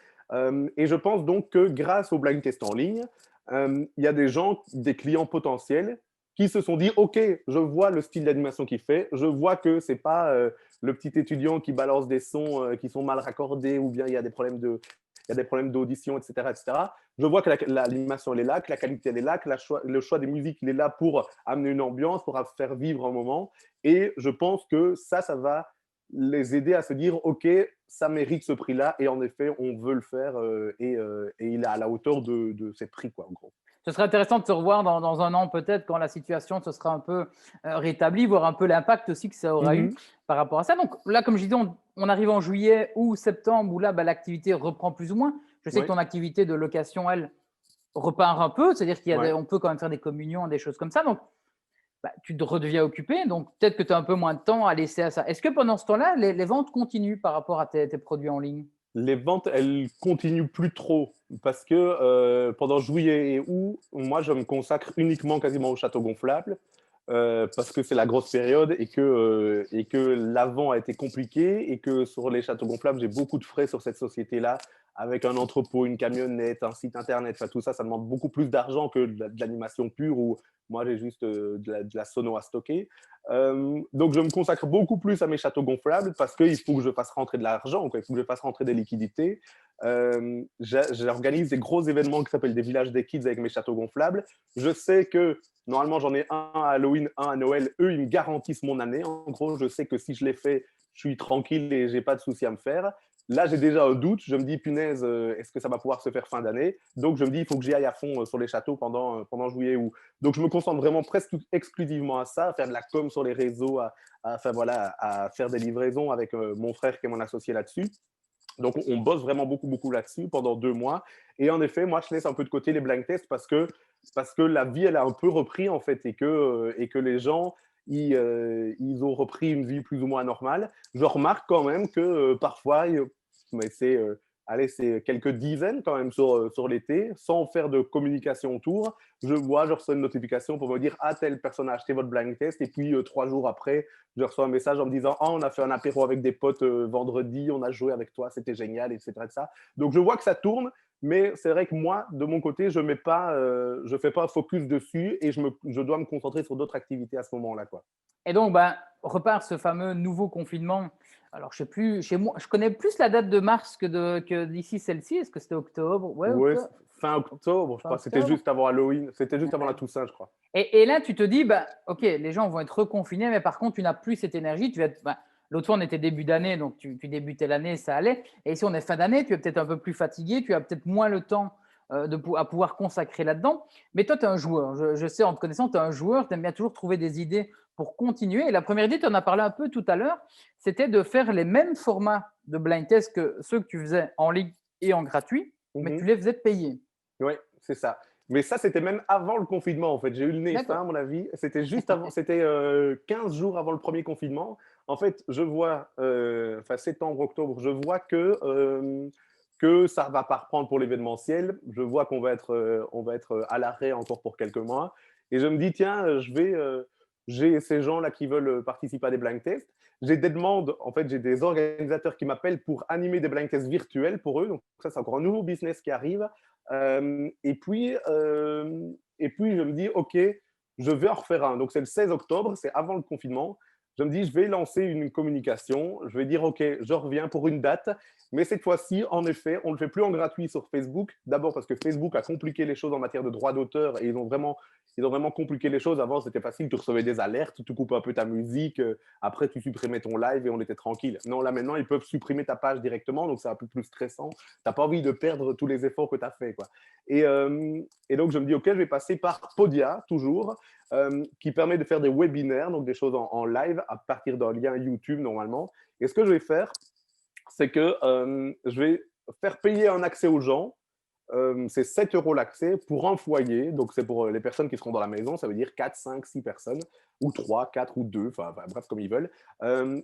Et je pense donc que grâce au blind test en ligne, il y a des gens, des clients potentiels, qui se sont dit, ok, je vois le style d'animation qu'il fait, je vois que c'est pas le petit étudiant qui balance des sons qui sont mal raccordés ou bien il y a des problèmes d'audition, etc., etc. Je vois que l'animation elle est là, que la qualité elle est là, que le choix des musiques il est là pour amener une ambiance, pour faire vivre un moment. Et je pense que ça va les aider à se dire, OK, ça mérite ce prix-là, et en effet, on veut le faire, et il est à la hauteur de ces prix, quoi, en gros. Ce serait intéressant de se revoir dans un an peut-être quand la situation se sera un peu rétablie, voir un peu l'impact aussi que ça aura eu Mhm. par rapport à ça. Donc là, comme je disais, on arrive en juillet ou septembre où là, bah, l'activité reprend plus ou moins. Je sais que Ouais, ton activité de location, elle, repart un peu, c'est-à-dire ouais. on peut quand même faire des communions, des choses comme ça. Donc, bah, tu te redeviens occupé, donc peut-être que tu as un peu moins de temps à laisser à ça. Est-ce que pendant ce temps-là, les ventes continuent par rapport à tes produits en ligne? Les ventes, elles continuent plus trop parce que pendant juillet et août, moi, je me consacre uniquement quasiment au château gonflable parce que c'est la grosse période et que l'avant a été compliqué et que sur les châteaux gonflables, j'ai beaucoup de frais sur cette société-là avec un entrepôt, une camionnette, un site internet, enfin, tout ça, ça demande beaucoup plus d'argent que de l'animation pure où moi, j'ai juste de la sono à stocker. Donc, je me consacre beaucoup plus à mes châteaux gonflables parce qu'il faut que je fasse rentrer de l'argent, quoi. Il faut que je fasse rentrer des liquidités. J'organise des gros événements qui s'appellent des villages des kids avec mes châteaux gonflables. Je sais que normalement, j'en ai un à Halloween, un à Noël. Eux, ils me garantissent mon année. En gros, je sais que si je les fais, je suis tranquille et j'ai pas de souci à me faire. Là, j'ai déjà un doute. Je me dis, punaise, est-ce que ça va pouvoir se faire fin d'année? Donc, je me dis, il faut que j'y aille à fond sur les châteaux pendant juillet ou donc, je me concentre vraiment presque exclusivement à ça, à faire de la com sur les réseaux, enfin, voilà, à faire des livraisons avec mon frère qui est mon associé là-dessus. Donc, on bosse vraiment beaucoup, beaucoup là-dessus pendant 2 mois. Et en effet, moi, je laisse un peu de côté les blind tests parce que la vie, elle a un peu repris, en fait, et que les gens, ils ont repris une vie plus ou moins normale. Je remarque quand même que parfois, mais allez, c'est quelques dizaines quand même sur l'été, sans faire de communication autour. Je reçois une notification pour me dire, ah, telle personne a acheté votre blind test. Et puis, 3 jours après, je reçois un message en me disant, ah, on a fait un apéro avec des potes vendredi, on a joué avec toi, c'était génial, etc. Donc, je vois que ça tourne, mais c'est vrai que moi, de mon côté, je ne fais pas un focus dessus et je dois me concentrer sur d'autres activités à ce moment-là, quoi. Et donc, ben, repart ce fameux nouveau confinement. Alors, je sais plus, chez moi, je connais plus la date de mars que d'ici celle-ci. Est-ce que c'était octobre? Ouais, Ouais, octobre. fin octobre, je Fin crois. C'était octobre. juste avant Halloween. C'était juste avant la Ouais. Toussaint, je crois. Et là, tu te dis, bah, OK, les gens vont être reconfinés, mais par contre, tu n'as plus cette énergie. Bah, l'autre fois, on était début d'année, donc tu débutais l'année, ça allait. Et ici, on est fin d'année, tu es peut-être un peu plus fatigué, tu as peut-être moins le temps à pouvoir consacrer là-dedans. Mais toi, tu es un joueur. Je sais, en te connaissant, tu es un joueur, tu aimes bien toujours trouver des idées pour continuer. Et la première idée, tu en as parlé un peu tout à l'heure, c'était de faire les mêmes formats de blind test que ceux que tu faisais en ligne et en gratuit, mais tu Mhm. les faisais payer. Oui, c'est ça. Mais ça, c'était même avant le confinement, en fait. J'ai eu le nez fin, à D'accord. mon avis. C'était juste avant, c'était 15 jours avant le premier confinement. En fait, je vois, enfin septembre, octobre, je vois que ça ne va pas reprendre pour l'événementiel. Je vois on va être à l'arrêt encore pour quelques mois. Et je me dis, tiens, j'ai ces gens-là qui veulent participer à des blind tests. J'ai des demandes, en fait, j'ai des organisateurs qui m'appellent pour animer des blind tests virtuels pour eux. Donc ça, c'est encore un nouveau business qui arrive. Euh, et, puis, euh, et puis, je me dis, OK, je vais en refaire un. Donc, c'est le 16 octobre, c'est avant le confinement. Je me dis, je vais lancer une communication. Je vais dire, OK, je reviens pour une date. Mais cette fois-ci, en effet, on ne le fait plus en gratuit sur Facebook. D'abord parce que Facebook a compliqué les choses en matière de droit d'auteur et ils ont vraiment compliqué les choses. Avant, c'était facile, tu recevais des alertes, tu coupes un peu ta musique, après tu supprimais ton live et on était tranquille. Non, là maintenant, ils peuvent supprimer ta page directement, donc c'est un peu plus stressant. Tu n'as pas envie de perdre tous les efforts que tu as fait, quoi. Et donc, je me dis, OK, je vais passer par Podia, toujours, qui permet de faire des webinaires, donc des choses en live à partir d'un lien YouTube, normalement. Et ce que je vais faire, c'est que je vais faire payer un accès aux gens. C'est 7 € l'accès pour un foyer. Donc, c'est pour les personnes qui seront dans la maison. Ça veut dire 4, 5, 6 personnes, ou 3, 4 ou 2, enfin bref, comme ils veulent.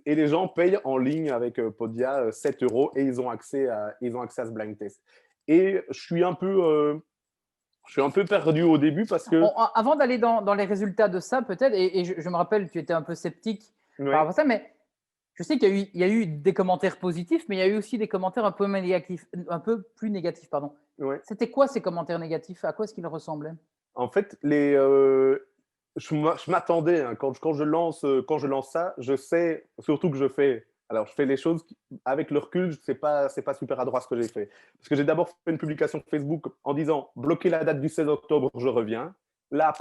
Et les gens payent en ligne avec Podia 7 € et ils ont accès à ce blind test. Et je suis un peu perdu au début parce que. Avant d'aller dans les résultats de ça, peut-être, et je me rappelle, tu étais un peu sceptique par Ouais, rapport à ça, mais je sais qu'il y a eu des commentaires positifs, mais il y a eu aussi des commentaires un peu négatifs, un peu plus négatifs, pardon. ouais. C'était quoi ces commentaires négatifs? À quoi est-ce qu'ils ressemblaient? En fait, je m'attendais, hein, quand je lance ça, je sais surtout que alors je fais les choses avec le recul, c'est pas super adroit ce que j'ai fait. Parce que j'ai d'abord fait une publication Facebook en disant bloquez la date du 16 octobre, je reviens. Là,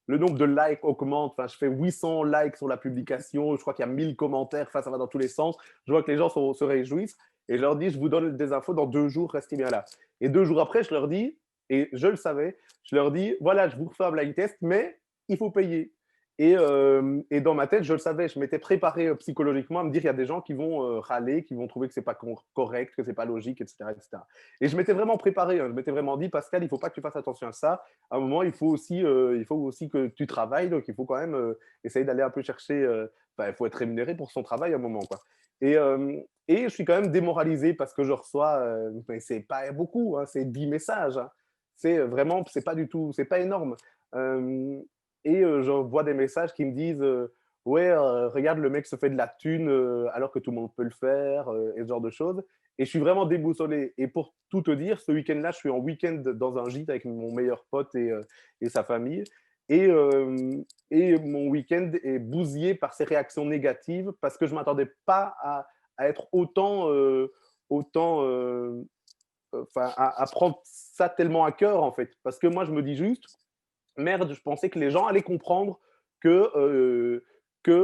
le nombre de likes augmente. Enfin, je fais 800 likes sur la publication. Je crois qu'il y a 1000 commentaires. Enfin, ça va dans tous les sens. Je vois que les gens se réjouissent. Et je leur dis, je vous donne des infos dans 2 jours, restez bien là. Et 2 jours après, je leur dis, et je le savais, je leur dis, voilà, je vous refais un blind test, mais il faut payer. Et dans ma tête, je le savais, je m'étais préparé psychologiquement à me dire, il y a des gens qui vont râler, qui vont trouver que c'est pas correct, que c'est pas logique, etc., etc. Et je m'étais vraiment préparé, hein. Je m'étais vraiment dit, Pascal, il faut pas que tu fasses attention à ça. À un moment, il faut aussi que tu travailles, donc il faut quand même essayer d'aller un peu chercher. Enfin, il faut être rémunéré pour son travail à un moment, quoi. Et, euh, et je suis quand même démoralisé parce que je reçois, mais c'est pas beaucoup, hein, c'est 10 messages, hein. C'est vraiment, c'est pas du tout, c'est pas énorme. Euh, je vois des messages qui me disent ouais, regarde, le mec se fait de la thune alors que tout le monde peut le faire, et ce genre de choses. Et je suis vraiment déboussolé. Et pour tout te dire, ce week-end-là, je suis en week-end dans un gîte avec mon meilleur pote et sa famille. Et, euh, et mon week-end est bousillé par ces réactions négatives parce que je ne m'attendais pas à être autant enfin, à prendre ça tellement à cœur, en fait. Parce que moi, je me dis juste, merde, je pensais que les gens allaient comprendre que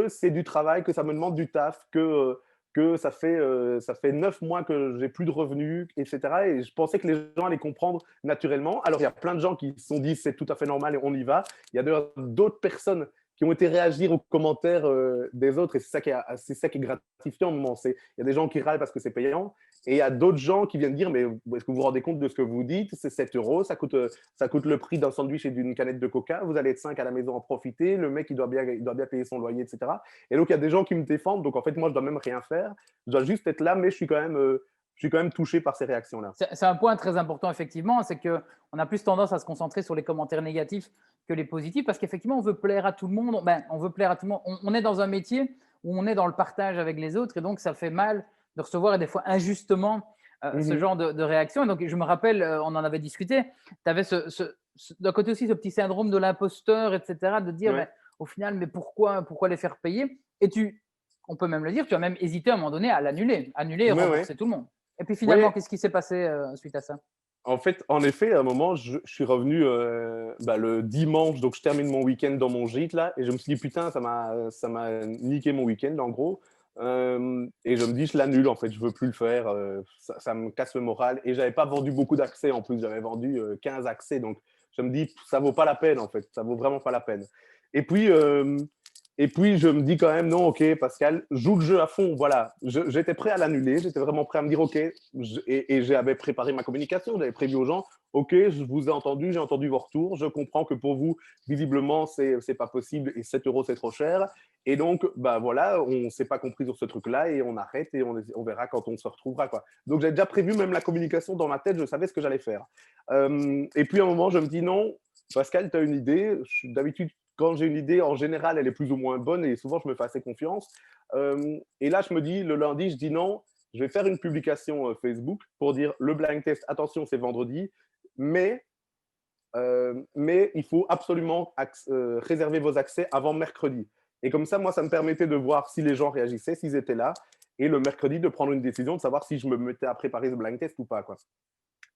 c'est du travail, que ça me demande du taf, que ça fait 9 mois que j'ai plus de revenus, etc. Et je pensais que les gens allaient comprendre naturellement. Alors, il y a plein de gens qui se sont dit c'est tout à fait normal et on y va. Il y a d'ailleurs d'autres personnes qui ont été réagir aux commentaires des autres et c'est ça qui est gratifiant au moment. Il y a des gens qui râlent parce que c'est payant et il y a d'autres gens qui viennent dire mais est-ce que vous vous rendez compte de ce que vous dites? C'est 7 euros, ça coûte le prix d'un sandwich et d'une canette de coca, vous allez être 5 à la maison en profiter, le mec il doit bien payer son loyer, etc. Et donc il y a des gens qui me défendent, donc en fait moi je dois même rien faire, je dois juste être là, mais je suis quand même touché par ces réactions-là. C'est un point très important, effectivement, c'est qu'on a plus tendance à se concentrer sur les commentaires négatifs que les positifs, parce qu'effectivement, on veut plaire à tout le monde. Ben, on veut plaire à tout le monde. On est dans un métier où on est dans le partage avec les autres, et donc ça fait mal de recevoir, et des fois injustement, ce genre de réaction. Et donc, je me rappelle, on en avait discuté, tu avais d'un côté aussi ce petit syndrome de l'imposteur, etc., de dire, Ouais. ben, au final, mais pourquoi les faire payer? Et on peut même le dire, tu as même hésité à un moment donné à annuler et Ouais, ouais. rembourser tout le monde. Et puis finalement, Ouais, qu'est-ce qui s'est passé suite à ça? en fait, en effet, à un moment, je suis revenu le dimanche, donc je termine mon week-end dans mon gîte là, et je me suis dit putain, ça m'a niqué mon week-end en gros. Et je me dis, je l'annule en fait, je veux plus le faire, ça me casse le moral. Et j'avais pas vendu beaucoup d'accès en plus, j'avais vendu 15 accès, donc je me dis, ça vaut pas la peine en fait, ça vaut vraiment pas la peine. Et puis, euh, et puis je me dis quand même, non, ok, Pascal, joue le jeu à fond, voilà. J'étais prêt à l'annuler, j'étais vraiment prêt à me dire, ok, et j'avais préparé ma communication, j'avais prévu aux gens, ok, je vous ai entendu, j'ai entendu vos retours, je comprends que pour vous, visiblement, c'est pas possible et 7 euros, c'est trop cher. Et donc, bah voilà, on ne s'est pas compris sur ce truc-là et on arrête et on verra quand on se retrouvera, quoi. Donc, j'ai déjà prévu même la communication dans ma tête, je savais ce que j'allais faire. Et puis, à un moment, je me dis, non, Pascal, tu as une idée. D'habitude, quand j'ai une idée, en général, elle est plus ou moins bonne et souvent, je me fais assez confiance. Et là, je me dis, le lundi, je dis non, je vais faire une publication Facebook pour dire le blind test, attention, c'est vendredi, mais il faut absolument réserver vos accès avant mercredi. Et comme ça, moi, ça me permettait de voir si les gens réagissaient, s'ils étaient là, et le mercredi, de prendre une décision, de savoir si je me mettais à préparer ce blind test ou pas, quoi.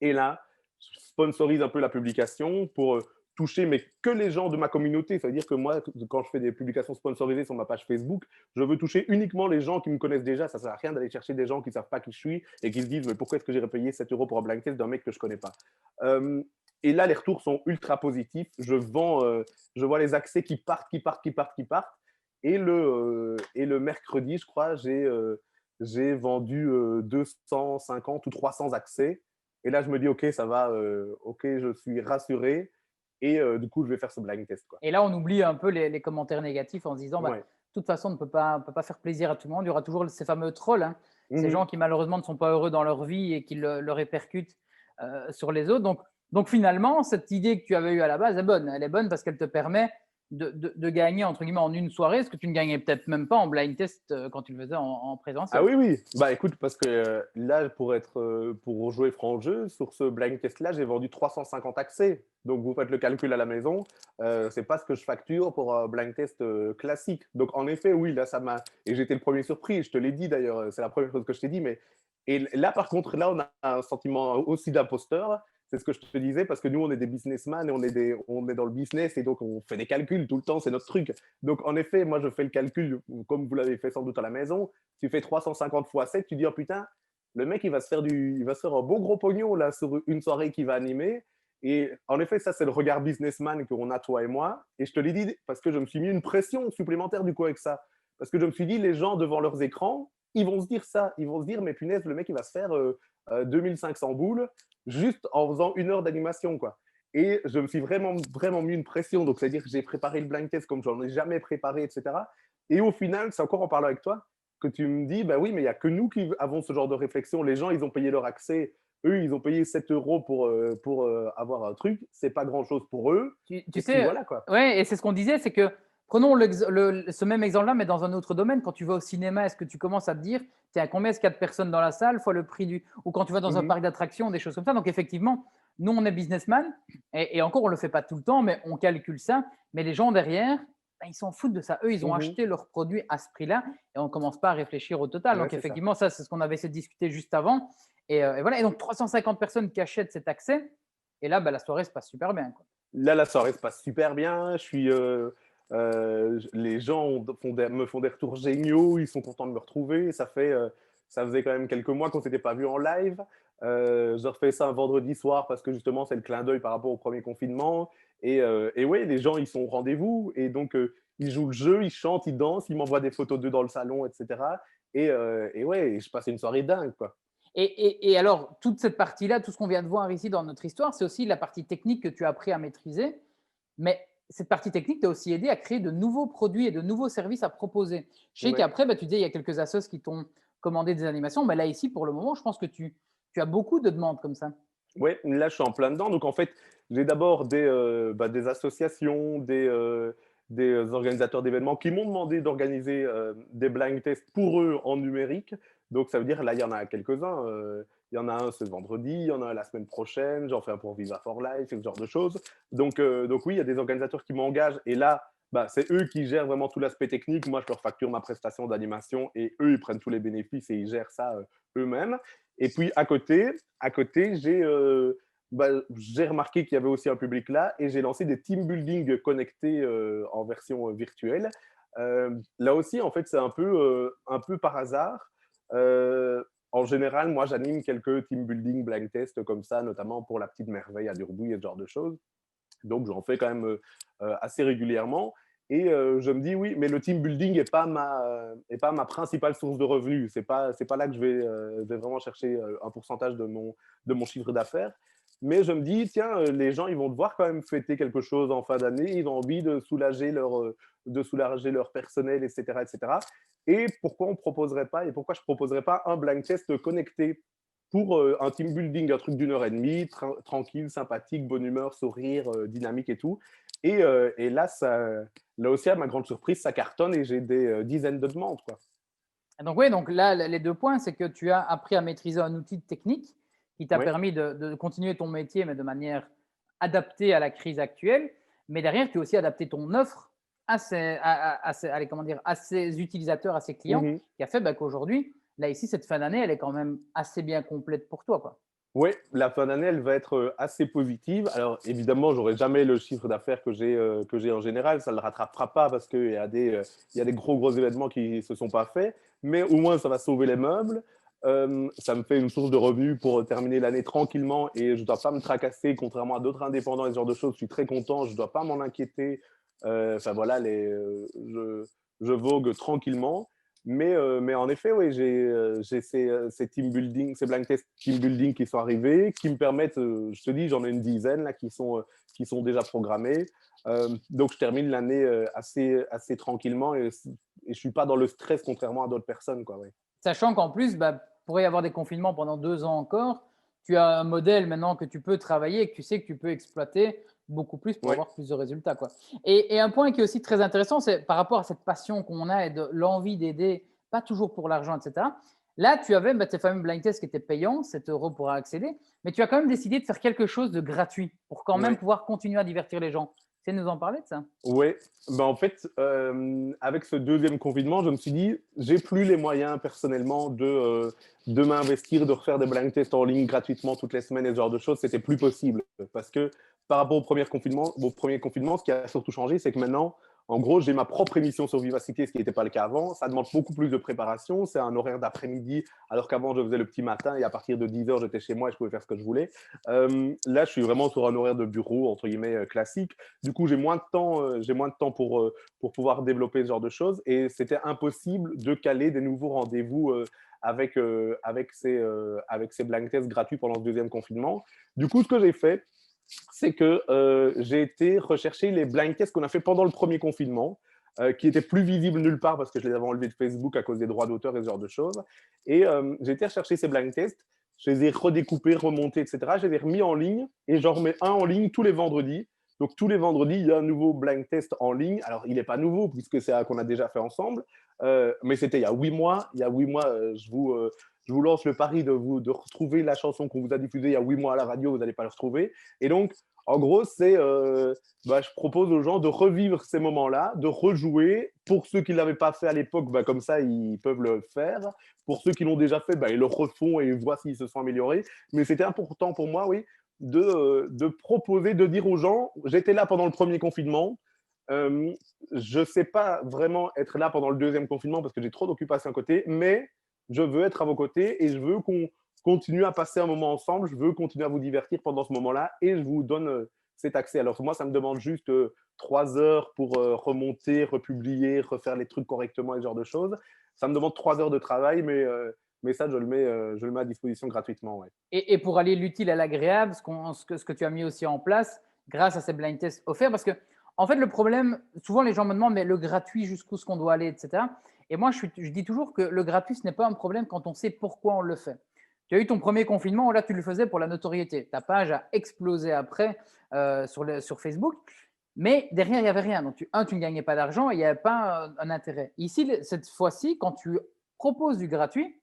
Et là, je sponsorise un peu la publication pour toucher, mais que les gens de ma communauté. Ça veut dire que moi, quand je fais des publications sponsorisées sur ma page Facebook, je veux toucher uniquement les gens qui me connaissent déjà. Ça ne sert à rien d'aller chercher des gens qui ne savent pas qui je suis et qui se disent mais pourquoi est-ce que j'ai payé 7 euros pour un blind test d'un mec que je ne connais pas. Euh, et là, les retours sont ultra positifs. Je vois les accès qui partent, qui partent, qui partent, qui partent. Et le mercredi, je crois, j'ai vendu 250 ou 300 accès. Et là, je me dis, OK, ça va, OK, je suis rassuré. Et du coup, je vais faire ce blind test, quoi. Et là, on oublie un peu les commentaires négatifs en se disant, bah, Ouais. de toute façon, on ne peut pas faire plaisir à tout le monde. Il y aura toujours ces fameux trolls, hein, ces Mhm. gens qui malheureusement ne sont pas heureux dans leur vie et qui le répercutent sur les autres. Donc finalement, cette idée que tu avais eue à la base est bonne. Elle est bonne parce qu'elle te permet de gagner, entre guillemets, en une soirée, ce que tu ne gagnais peut-être même pas en blind test quand tu le faisais en Ah présentiel. oui, oui. Bah écoute, parce que là, pour jouer franc jeu, sur ce blind test-là, j'ai vendu 350 accès. Donc vous faites le calcul à la maison. C'est pas ce que je facture pour un blind test classique. Donc en effet, oui, là, ça m'a. Et j'étais le premier surpris. Je te l'ai dit d'ailleurs, c'est la première chose que je t'ai dit. Mais et là, par contre, là, on a un sentiment aussi d'imposteur. C'est ce que je te disais, parce que nous, on est des businessmen et on est dans le business et donc on fait des calculs tout le temps, c'est notre truc. Donc, en effet, moi, je fais le calcul, comme vous l'avez fait sans doute à la maison. Tu fais 350 fois 7, tu dis, oh putain, le mec, il va se faire un beau gros pognon là, sur une soirée qu'il va animer. Et en effet, ça, c'est le regard businessman qu'on a, toi et moi. Et je te l'ai dit parce que je me suis mis une pression supplémentaire du coup avec ça. Parce que je me suis dit, les gens devant leurs écrans, ils vont se dire ça. Ils vont se dire, mais punaise, le mec, il va se faire 2500 boules juste en faisant 1 heure d'animation, quoi. Et je me suis vraiment, vraiment mis une pression. Donc, c'est-à-dire que j'ai préparé le blind test comme je n'en ai jamais préparé, etc. Et au final, c'est encore en parlant avec toi que tu me dis, bah oui, mais il n'y a que nous qui avons ce genre de réflexion. Les gens, ils ont payé leur accès. Eux, ils ont payé 7 euros pour avoir un truc. C'est pas grand-chose pour eux. Tu Et sais, puis voilà, quoi. ouais, et c'est ce qu'on disait, c'est que prenons ce même exemple-là, mais dans un autre domaine. Quand tu vas au cinéma, est-ce que tu commences à te dire, tiens, combien est-ce qu'il y a de personnes dans la salle, fois le prix du. Ou quand tu vas dans un Mhm. parc d'attractions, des choses comme ça. Donc, effectivement, nous, on est businessman, et encore, on ne le fait pas tout le temps, mais on calcule ça. Mais les gens derrière, ben, ils s'en foutent de ça. Eux, ils ont Mhm. acheté leur produit à ce prix-là, et on ne commence pas à réfléchir au total. Ouais, Donc, c'est ça. effectivement, ça, c'est ce qu'on avait essayé de discuter juste avant. Et voilà. Et donc, 350 personnes qui achètent cet accès, et là, ben, la soirée se passe super bien, quoi. Là, la soirée se passe super bien. Les gens me font des retours géniaux. Ils sont contents de me retrouver. Ça faisait quand même quelques mois qu'on s'était pas vu en live. Je refais ça un vendredi soir parce que justement, c'est le clin d'œil par rapport au premier confinement. Et ouais, les gens, ils sont au rendez-vous. Et donc, ils jouent le jeu, ils chantent, ils dansent, ils m'envoient des photos d'eux dans le salon, etc. Et ouais, je passe une soirée dingue, quoi. Et alors, toute cette partie-là, tout ce qu'on vient de voir ici dans notre histoire, c'est aussi la partie technique que tu as appris à maîtriser. Mais cette partie technique t'a aussi aidé à créer de nouveaux produits et de nouveaux services à proposer. Je sais Ouais. qu'après, bah, tu disais, il y a quelques assos qui t'ont commandé des animations. Mais là, ici, pour le moment, je pense que tu as beaucoup de demandes comme ça. Ouais, là, je suis en plein dedans. Donc, en fait, j'ai d'abord des associations, des organisateurs d'événements qui m'ont demandé d'organiser des blind tests pour eux en numérique. Donc, ça veut dire, là, il y en a quelques-uns. Il y en a un ce vendredi, il y en a un la semaine prochaine. J'en fais un pour Viva for Life, ce genre de choses. Donc oui, il y a des organisateurs qui m'engagent. Et là, bah, c'est eux qui gèrent vraiment tout l'aspect technique. Moi, je leur facture ma prestation d'animation et eux, ils prennent tous les bénéfices et ils gèrent ça eux-mêmes. Et puis, à côté, j'ai remarqué qu'il y avait aussi un public là et j'ai lancé des team building connectés en version virtuelle. Là aussi, en fait, c'est un peu par hasard. Euh, En général, moi, j'anime quelques team building blind tests comme ça, notamment pour la petite merveille à Durbouille et ce genre de choses. Donc, j'en fais quand même assez régulièrement. Et je me dis, oui, mais le team building n'est pas ma principale source de revenus. C'est pas là que je vais vraiment chercher un pourcentage de mon chiffre d'affaires. Mais je me dis, tiens, les gens, ils vont devoir quand même fêter quelque chose en fin d'année. Ils ont envie de soulager leur personnel, etc., etc. Et pourquoi on proposerait pas, et pourquoi je proposerais pas un blind test connecté pour un team building, un truc d'1 heure et demie, tranquille, sympathique, bonne humeur, sourire, dynamique et tout. Et là, là aussi, à ma grande surprise, ça cartonne et j'ai des dizaines de demandes, quoi. Donc oui, donc là, les 2 points, c'est que tu as appris à maîtriser un outil technique qui t'a Ouais. permis de continuer ton métier, mais de manière adaptée à la crise actuelle. Mais derrière, tu as aussi adapté ton offre allez, comment dire, à ses utilisateurs, à ses clients, Mhm. qui a fait bah, qu'aujourd'hui, là, ici, cette fin d'année, elle est quand même assez bien complète pour toi, quoi. Oui, la fin d'année, elle va être assez positive. Alors, évidemment, j'aurai jamais le chiffre d'affaires que j'ai en général. Ça ne le rattrapera pas parce il y a des gros événements qui ne se sont pas faits. Mais au moins, ça va sauver les meubles. Ça me fait une source de revenus pour terminer l'année tranquillement et je ne dois pas me tracasser, contrairement à d'autres indépendants et ce genre de choses. Je suis très content, je ne dois pas m'en inquiéter. Enfin voilà, je vogue tranquillement. Mais en effet, oui, j'ai ces team building, ces blind test team building qui sont arrivés, qui me permettent, je te dis, j'en ai une dizaine là, qui sont déjà programmés. Donc, je termine l'année assez tranquillement et je ne suis pas dans le stress contrairement à d'autres personnes, quoi, ouais. Sachant qu'en plus, bah, pourrait y avoir des confinements pendant 2 ans encore. Tu as un modèle maintenant que tu peux travailler et que tu sais que tu peux exploiter beaucoup plus pour Ouais. avoir plus de résultats, quoi. Et un point qui est aussi très intéressant, c'est par rapport à cette passion qu'on a et de l'envie d'aider, pas toujours pour l'argent, etc. Là, tu avais bah, tes fameux blind tests qui étaient payants, 7 euros pour accéder, mais tu as quand même décidé de faire quelque chose de gratuit pour quand même Ouais. pouvoir continuer à divertir les gens. Tu sais nous en parler de ça? Ouais, bah, en fait, avec ce deuxième confinement, je me suis dit: «J'ai plus les moyens personnellement de m'investir, de refaire des blind tests en ligne gratuitement toutes les semaines et ce genre de choses». C'était plus possible parce que par rapport au premier confinement, ce qui a surtout changé, c'est que maintenant, en gros, j'ai ma propre émission sur Vivacité, ce qui n'était pas le cas avant. Ça demande beaucoup plus de préparation. C'est un horaire d'après-midi, alors qu'avant, je faisais le petit matin et à partir de 10 heures, j'étais chez moi et je pouvais faire ce que je voulais. Là, je suis vraiment sur un horaire de bureau, entre guillemets, classique. Du coup, j'ai moins de temps pour pouvoir développer ce genre de choses. Et c'était impossible de caler des nouveaux rendez-vous avec ces blind tests gratuits pendant ce deuxième confinement. Du coup, ce que j'ai fait, c'est que j'ai été rechercher les blind tests qu'on a fait pendant le premier confinement, qui étaient plus visibles nulle part parce que je les avais enlevés de Facebook à cause des droits d'auteur et ce genre de choses. Et j'ai été rechercher ces blind tests, je les ai redécoupés, remontés, etc. Je les ai remis en ligne et j'en remets un en ligne tous les vendredis. Donc tous les vendredis, il y a un nouveau blind test en ligne. Alors il n'est pas nouveau puisque c'est un qu'on a déjà fait ensemble, mais c'était il y a 8 mois. Il y a 8 mois, je vous lance le pari de retrouver la chanson qu'on vous a diffusée il y a 8 mois à la radio, vous n'allez pas le retrouver. Et donc, en gros, je propose aux gens de revivre ces moments-là, de rejouer. Pour ceux qui ne l'avaient pas fait à l'époque, comme ça, ils peuvent le faire. Pour ceux qui l'ont déjà fait, ils le refont et voient s'ils se sont améliorés. Mais c'était important pour moi, oui, de proposer, de dire aux gens, j'étais là pendant le premier confinement, euh, je ne sais pas vraiment être là pendant le deuxième confinement parce que j'ai trop d'occupations à côté, mais je veux être à vos côtés et je veux qu'on continue à passer un moment ensemble, je veux continuer à vous divertir pendant ce moment-là et je vous donne cet accès. Alors moi, ça me demande juste 3 heures pour remonter, republier, refaire les trucs correctement et ce genre de choses. Ça me demande 3 heures de travail, mais ça, je le mets à disposition gratuitement. Ouais. Et pour aller l'utile à l'agréable, ce que tu as mis aussi en place grâce à ces blind tests offerts, parce que en fait, le problème, souvent les gens me demandent, mais le gratuit, jusqu'où est-ce qu'on doit aller, etc. Et moi, je dis toujours que le gratuit, ce n'est pas un problème quand on sait pourquoi on le fait. Tu as eu ton premier confinement, là, tu le faisais pour la notoriété. Ta page a explosé après sur Facebook, mais derrière, il n'y avait rien. Donc, tu ne gagnais pas d'argent et il n'y avait pas un intérêt. Ici, cette fois-ci, quand tu proposes du gratuit,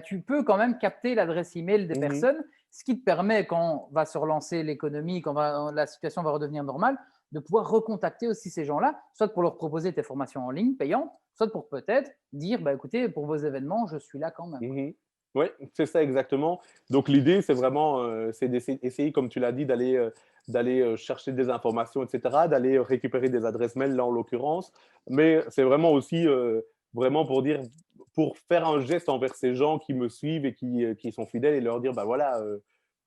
tu peux quand même capter l'adresse email des Mhm. personnes, ce qui te permet, quand va se relancer l'économie, la situation va redevenir normale, de pouvoir recontacter aussi ces gens-là, soit pour leur proposer tes formations en ligne payantes, soit pour peut-être dire, écoutez, pour vos événements, je suis là quand même. Mhm. Oui, c'est ça exactement. Donc l'idée, c'est vraiment, c'est d'essayer, comme tu l'as dit, d'aller chercher des informations, etc., d'aller récupérer des adresses mail, là en l'occurrence. Mais c'est vraiment aussi, vraiment pour dire, pour faire un geste envers ces gens qui me suivent et qui sont fidèles et leur dire, bah voilà,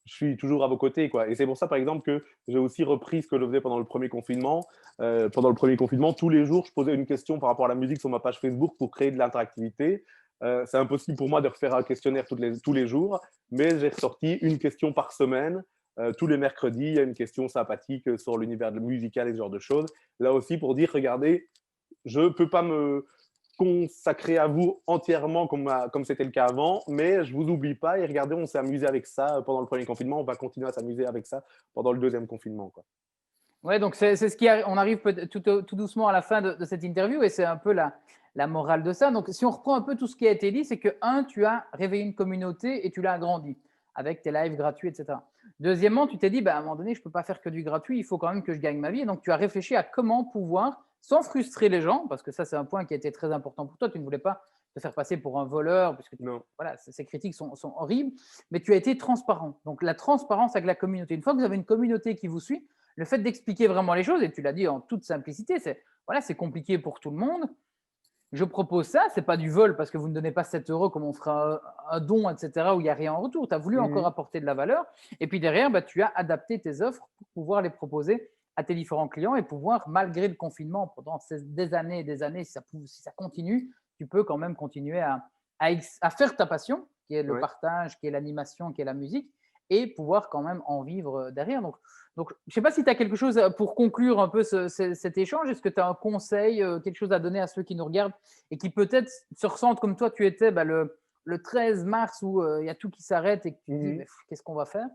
je suis toujours à vos côtés, quoi. Et c'est pour ça, par exemple, que j'ai aussi repris ce que je faisais pendant le premier confinement. Pendant le premier confinement, tous les jours, je posais une question par rapport à la musique sur ma page Facebook pour créer de l'interactivité. C'est impossible pour moi de refaire un questionnaire tous les jours, mais j'ai ressorti une question par semaine. Tous les mercredis, il y a une question sympathique sur l'univers musical et ce genre de choses. Là aussi, pour dire, regardez, je ne peux pas me consacrer à vous entièrement comme c'était le cas avant, mais je ne vous oublie pas et regardez, on s'est amusé avec ça pendant le premier confinement, on va continuer à s'amuser avec ça pendant le deuxième confinement, quoi. Ouais, donc c'est ce on arrive tout doucement à la fin de cette interview et c'est un peu la morale de ça. Donc, si on reprend un peu tout ce qui a été dit, c'est que, un, tu as réveillé une communauté et tu l'as agrandi avec tes lives gratuits, etc. Deuxièmement, tu t'es dit, à un moment donné, je ne peux pas faire que du gratuit, il faut quand même que je gagne ma vie. Et donc, tu as réfléchi à comment pouvoir, sans frustrer les gens, parce que ça, c'est un point qui a été très important pour toi. Tu ne voulais pas te faire passer pour un voleur, puisque Non. voilà, ces critiques sont horribles, mais tu as été transparent. Donc, la transparence avec la communauté. Une fois que vous avez une communauté qui vous suit, le fait d'expliquer vraiment les choses, et tu l'as dit en toute simplicité, c'est compliqué pour tout le monde. Je propose ça, c'est pas du vol parce que vous ne donnez pas 7 euros comme on fera un don, etc., où il n'y a rien en retour. Tu as voulu encore Mhm. apporter de la valeur. Et puis derrière, tu as adapté tes offres pour pouvoir les proposer à tes différents clients et pouvoir, malgré le confinement, pendant des années et des années, si ça continue, tu peux quand même continuer à faire ta passion, qui est le Ouais. partage, qui est l'animation, qui est la musique, et pouvoir quand même en vivre derrière. Donc, je ne sais pas si tu as quelque chose pour conclure un peu cet échange. Est-ce que tu as un conseil, quelque chose à donner à ceux qui nous regardent et qui peut-être se ressentent comme toi tu étais le 13 mars où il y a tout qui s'arrête et que tu te dis, Mhm. qu'est-ce qu'on va faire?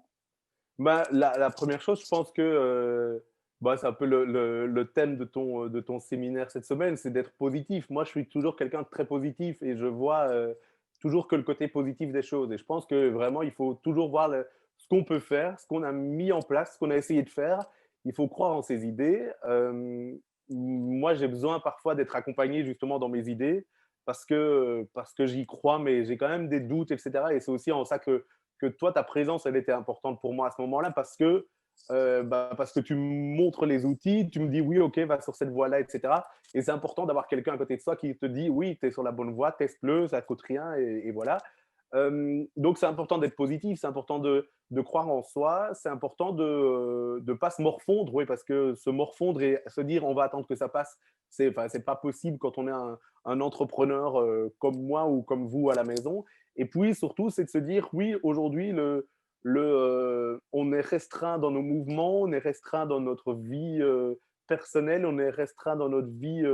La première chose, je pense que c'est un peu le thème de ton séminaire cette semaine, c'est d'être positif. Moi, je suis toujours quelqu'un de très positif et je vois toujours que le côté positif des choses. Et je pense que vraiment, il faut toujours voir ce qu'on peut faire, ce qu'on a mis en place, ce qu'on a essayé de faire il faut croire en ses idées. Moi, j'ai besoin parfois d'être accompagné justement dans mes idées parce que j'y crois, mais j'ai quand même des doutes, etc. Et c'est aussi en ça que toi, ta présence, elle était importante pour moi à ce moment-là parce que tu me montres les outils, tu me dis oui, ok, va sur cette voie-là, etc. Et c'est important d'avoir quelqu'un à côté de toi qui te dit oui, tu es sur la bonne voie, teste-le, ça ne coûte rien, et voilà. Donc, c'est important d'être positif, c'est important de croire en soi, c'est important de ne pas se morfondre, oui, parce que se morfondre et se dire on va attendre que ça passe, c'est pas possible quand on est un entrepreneur comme moi ou comme vous à la maison. Et puis surtout, c'est de se dire oui, aujourd'hui, on est restreint dans nos mouvements, on est restreint dans notre vie personnelle, on est restreint dans notre vie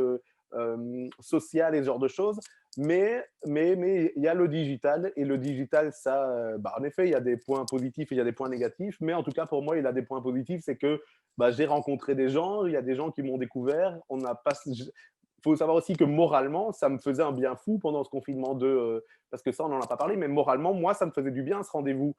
sociale et ce genre de choses. Mais il y a le digital, et le digital, ça, en effet, il y a des points positifs et il y a des points négatifs, mais en tout cas, pour moi, il a des points positifs, c'est que j'ai rencontré des gens, il y a des gens qui m'ont découvert. Il faut savoir aussi que moralement, ça me faisait un bien fou pendant ce confinement parce que ça, on n'en a pas parlé, mais moralement, moi, ça me faisait du bien ce rendez-vous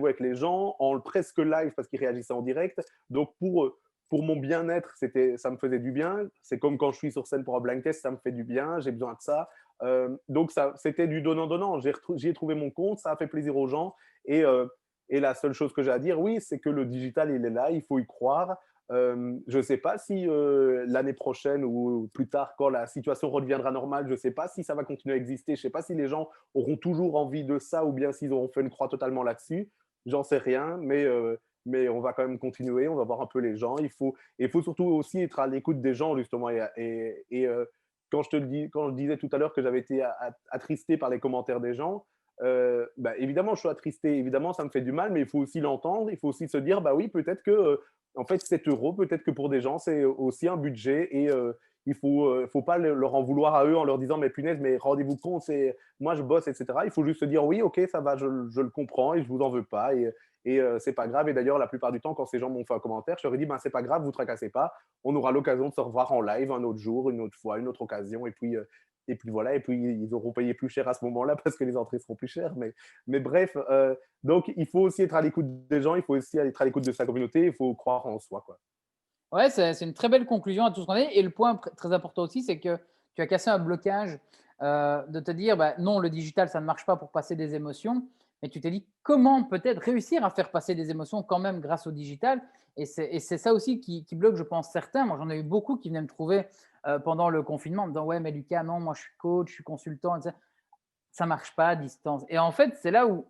avec les gens, en presque live parce qu'ils réagissaient en direct. Donc, pour mon bien-être, ça me faisait du bien. C'est comme quand je suis sur scène pour un blind test, ça me fait du bien, j'ai besoin de ça. Donc, c'était du donnant-donnant. J'y ai trouvé mon compte, ça a fait plaisir aux gens. Et la seule chose que j'ai à dire, oui, c'est que le digital, il est là, il faut y croire. Je ne sais pas si l'année prochaine ou plus tard, quand la situation redeviendra normale, je ne sais pas si ça va continuer à exister. Je ne sais pas si les gens auront toujours envie de ça ou bien s'ils auront fait une croix totalement là-dessus. J'en sais rien, mais on va quand même continuer, on va voir un peu les gens. Il faut surtout aussi être à l'écoute des gens, justement. Quand je disais tout à l'heure que j'avais été attristé par les commentaires des gens, évidemment, je suis attristé, évidemment, ça me fait du mal, mais il faut aussi l'entendre, il faut aussi se dire, bah oui, peut-être que, en fait, 7 euros, peut-être que pour des gens, c'est aussi un budget, et il faut pas leur en vouloir à eux en leur disant, mais punaise, mais rendez-vous compte, moi je bosse, etc. Il faut juste se dire, oui, ok, ça va, je le comprends et je vous en veux pas, et c'est pas grave. Et d'ailleurs, la plupart du temps, quand ces gens m'ont fait un commentaire, je leur ai dit, c'est pas grave, vous tracassez pas, on aura l'occasion de se revoir en live un autre jour, une autre fois, une autre occasion, et puis voilà, et puis ils auront payé plus cher à ce moment-là parce que les entrées seront plus chères. Mais bref, donc il faut aussi être à l'écoute des gens, il faut aussi être à l'écoute de sa communauté, il faut croire en soi, quoi. Ouais, c'est une très belle conclusion à tout ce qu'on a dit. Et le point très important aussi, c'est que tu as cassé un blocage de te dire, non, le digital, ça ne marche pas pour passer des émotions. Mais tu t'es dit, comment peut-être réussir à faire passer des émotions quand même grâce au digital. Et c'est ça aussi qui bloque, je pense, certains. Moi, j'en ai eu beaucoup qui venaient me trouver pendant le confinement en me disant, ouais, mais Lucas, non, moi, je suis coach, je suis consultant, etc. Ça ne marche pas à distance. Et en fait, c'est là où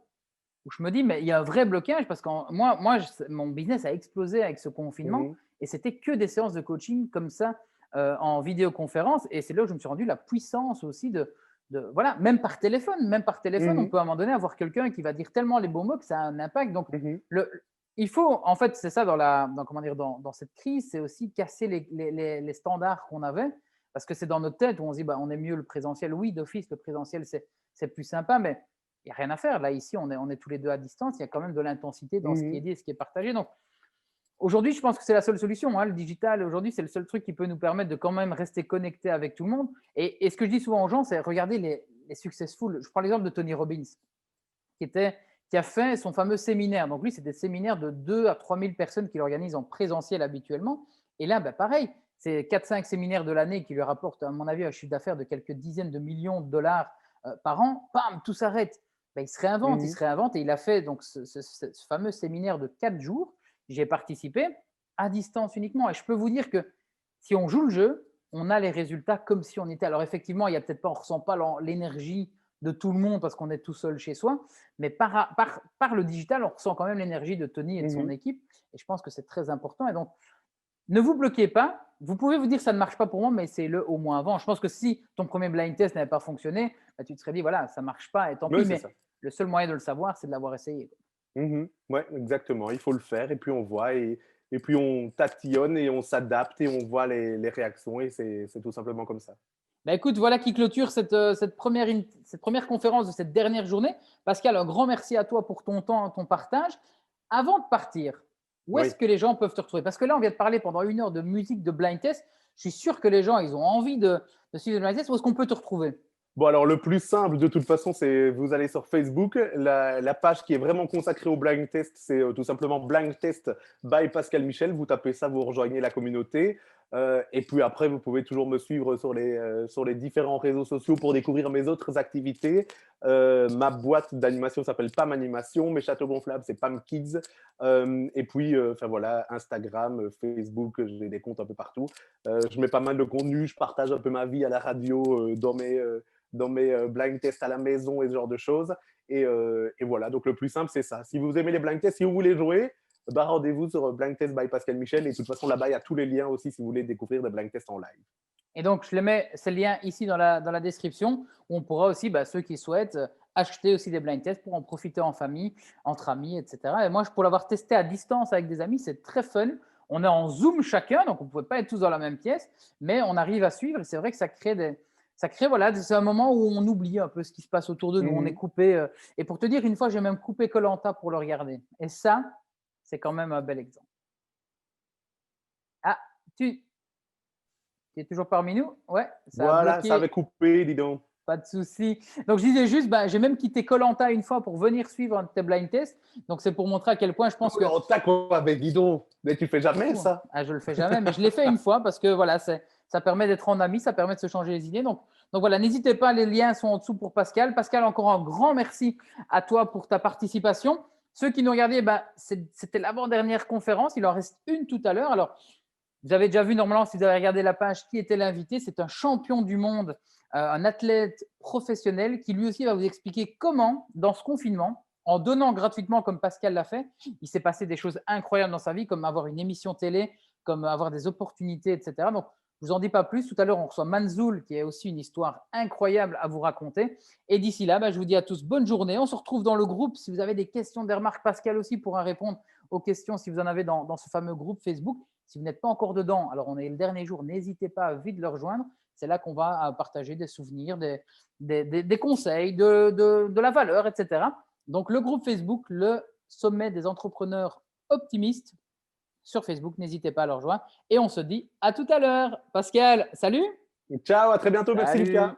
je me dis, mais il y a un vrai blocage parce que mon business a explosé avec ce confinement Mhm. et c'était que des séances de coaching comme ça en vidéoconférence. Et c'est là où je me suis rendu la puissance aussi voilà, même par téléphone, on Mhm. peut à un moment donné avoir quelqu'un qui va dire tellement les bons mots que ça a un impact. Donc, Mhm. il faut, en fait, c'est ça comment dire, dans cette crise, c'est aussi casser les standards qu'on avait parce que c'est dans notre tête où on se dit, on est mieux le présentiel. Oui, d'office, le présentiel, c'est plus sympa, mais il n'y a rien à faire. Là, ici, on est tous les deux à distance. Il y a quand même de l'intensité dans ce qui est Mhm. dit et ce qui est partagé. Donc, aujourd'hui, je pense que c'est la seule solution. Le digital, aujourd'hui, c'est le seul truc qui peut nous permettre de quand même rester connecté avec tout le monde. Et ce que je dis souvent aux gens, c'est regarder les successful. Je prends l'exemple de Tony Robbins, qui a fait son fameux séminaire. Donc, lui, c'est des séminaires de 2 à 3 000 personnes qu'il organise en présentiel habituellement. Et là, pareil, c'est 4-5 séminaires de l'année qui lui rapportent, à mon avis, un chiffre d'affaires de quelques dizaines de millions de dollars par an. Bam, tout s'arrête. Il se Mhm. réinvente et il a fait donc ce fameux séminaire de 4 jours. J'ai participé à distance uniquement. Et je peux vous dire que si on joue le jeu, on a les résultats comme si on était. Alors, effectivement, il y a peut-être pas, on ne ressent pas l'énergie de tout le monde parce qu'on est tout seul chez soi. Mais par le digital, on ressent quand même l'énergie de Tony et de son Mhm. équipe. Et je pense que c'est très important. Et donc, ne vous bloquez pas. Vous pouvez vous dire ça ne marche pas pour moi, mais c'est le au moins avant. Je pense que si ton premier blind test n'avait pas fonctionné, tu te serais dit voilà, ça ne marche pas et tant Oui, pis. c'est Mais ça. le seul moyen de le savoir, c'est de l'avoir essayé. Ouais, exactement. Il faut le faire et puis on voit et puis on tatillonne et on s'adapte et on voit les réactions, et c'est tout simplement comme ça. Écoute, voilà qui clôture cette première conférence de cette dernière journée. Pascal, un grand merci à toi pour ton temps, ton partage. Avant de partir, où est-ce Oui. que les gens peuvent te retrouver? Parce que là, on vient de parler pendant 1 heure de musique, de blind test. Je suis sûr que les gens, ils ont envie de suivre le blind test. Où est-ce qu'on peut te retrouver? Bon, alors le plus simple de toute façon, c'est vous allez sur Facebook. La page qui est vraiment consacrée au blind test, c'est tout simplement Blind Test by Pascal Michel. Vous tapez ça, vous rejoignez la communauté. Et puis après, vous pouvez toujours me suivre sur les différents réseaux sociaux pour découvrir mes autres activités. Ma boîte d'animation s'appelle Pam Animation. Mes châteaux gonflables, c'est Pam Kids. Et puis, enfin voilà, Instagram, Facebook, j'ai des comptes un peu partout. Je mets pas mal de contenu. Je partage un peu ma vie à la radio dans mes blind tests à la maison et ce genre de choses. Et voilà, donc le plus simple, c'est ça. Si vous aimez les blind tests, si vous voulez jouer, bah, rendez-vous sur Blind Test by Pascal Michel. Et de toute façon, là-bas, il y a tous les liens aussi si vous voulez découvrir des blind tests en live. Et donc, je les mets ces liens ici dans la description où on pourra aussi, ceux qui souhaitent, acheter aussi des blind tests pour en profiter en famille, entre amis, etc. Et moi, pour l'avoir testé à distance avec des amis, c'est très fun. On est en Zoom chacun, donc on ne pouvait pas être tous dans la même pièce, mais on arrive à suivre. Et c'est vrai que ça crée voilà, c'est un moment où on oublie un peu ce qui se passe autour de nous. On est coupé. Et pour te dire, une fois, j'ai même coupé koh pour le regarder. Et ça, c'est quand même un bel exemple. Ah, tu es toujours parmi nous? Ouais, ça a Voilà, bloqué. ça avait coupé, dis donc. Pas de souci. Donc, je disais juste, j'ai même quitté koh une fois pour venir suivre un de tes blind tests. Donc, c'est pour montrer à quel point je pense que… Koh-Lanta, quoi, mais dis donc. Mais tu fais jamais ça. Je ne le fais jamais, mais je l'ai fait une fois parce que voilà, ça permet d'être en ami, ça permet de se changer les idées. Donc voilà, n'hésitez pas, les liens sont en dessous pour Pascal. Pascal, encore un grand merci à toi pour ta participation. Ceux qui nous regardaient, c'était l'avant-dernière conférence. Il en reste une tout à l'heure. Alors, vous avez déjà vu normalement, si vous avez regardé la page, qui était l'invité. C'est un champion du monde, un athlète professionnel qui lui aussi va vous expliquer comment, dans ce confinement, en donnant gratuitement comme Pascal l'a fait, il s'est passé des choses incroyables dans sa vie, comme avoir une émission télé, comme avoir des opportunités, etc. Donc, je ne vous en dis pas plus. Tout à l'heure, on reçoit Manzoul, qui a aussi une histoire incroyable à vous raconter. Et d'ici là, je vous dis à tous bonne journée. On se retrouve dans le groupe. Si vous avez des questions, des remarques, Pascal aussi pourra répondre aux questions si vous en avez dans ce fameux groupe Facebook. Si vous n'êtes pas encore dedans, alors on est le dernier jour, n'hésitez pas à vite le rejoindre. C'est là qu'on va partager des souvenirs, des conseils, de la valeur, etc. Donc, le groupe Facebook, le sommet des entrepreneurs optimistes sur Facebook, n'hésitez pas à le rejoindre. Et on se dit à tout à l'heure. Pascal, salut. Ciao, à très bientôt. Merci, Salut. Lucas.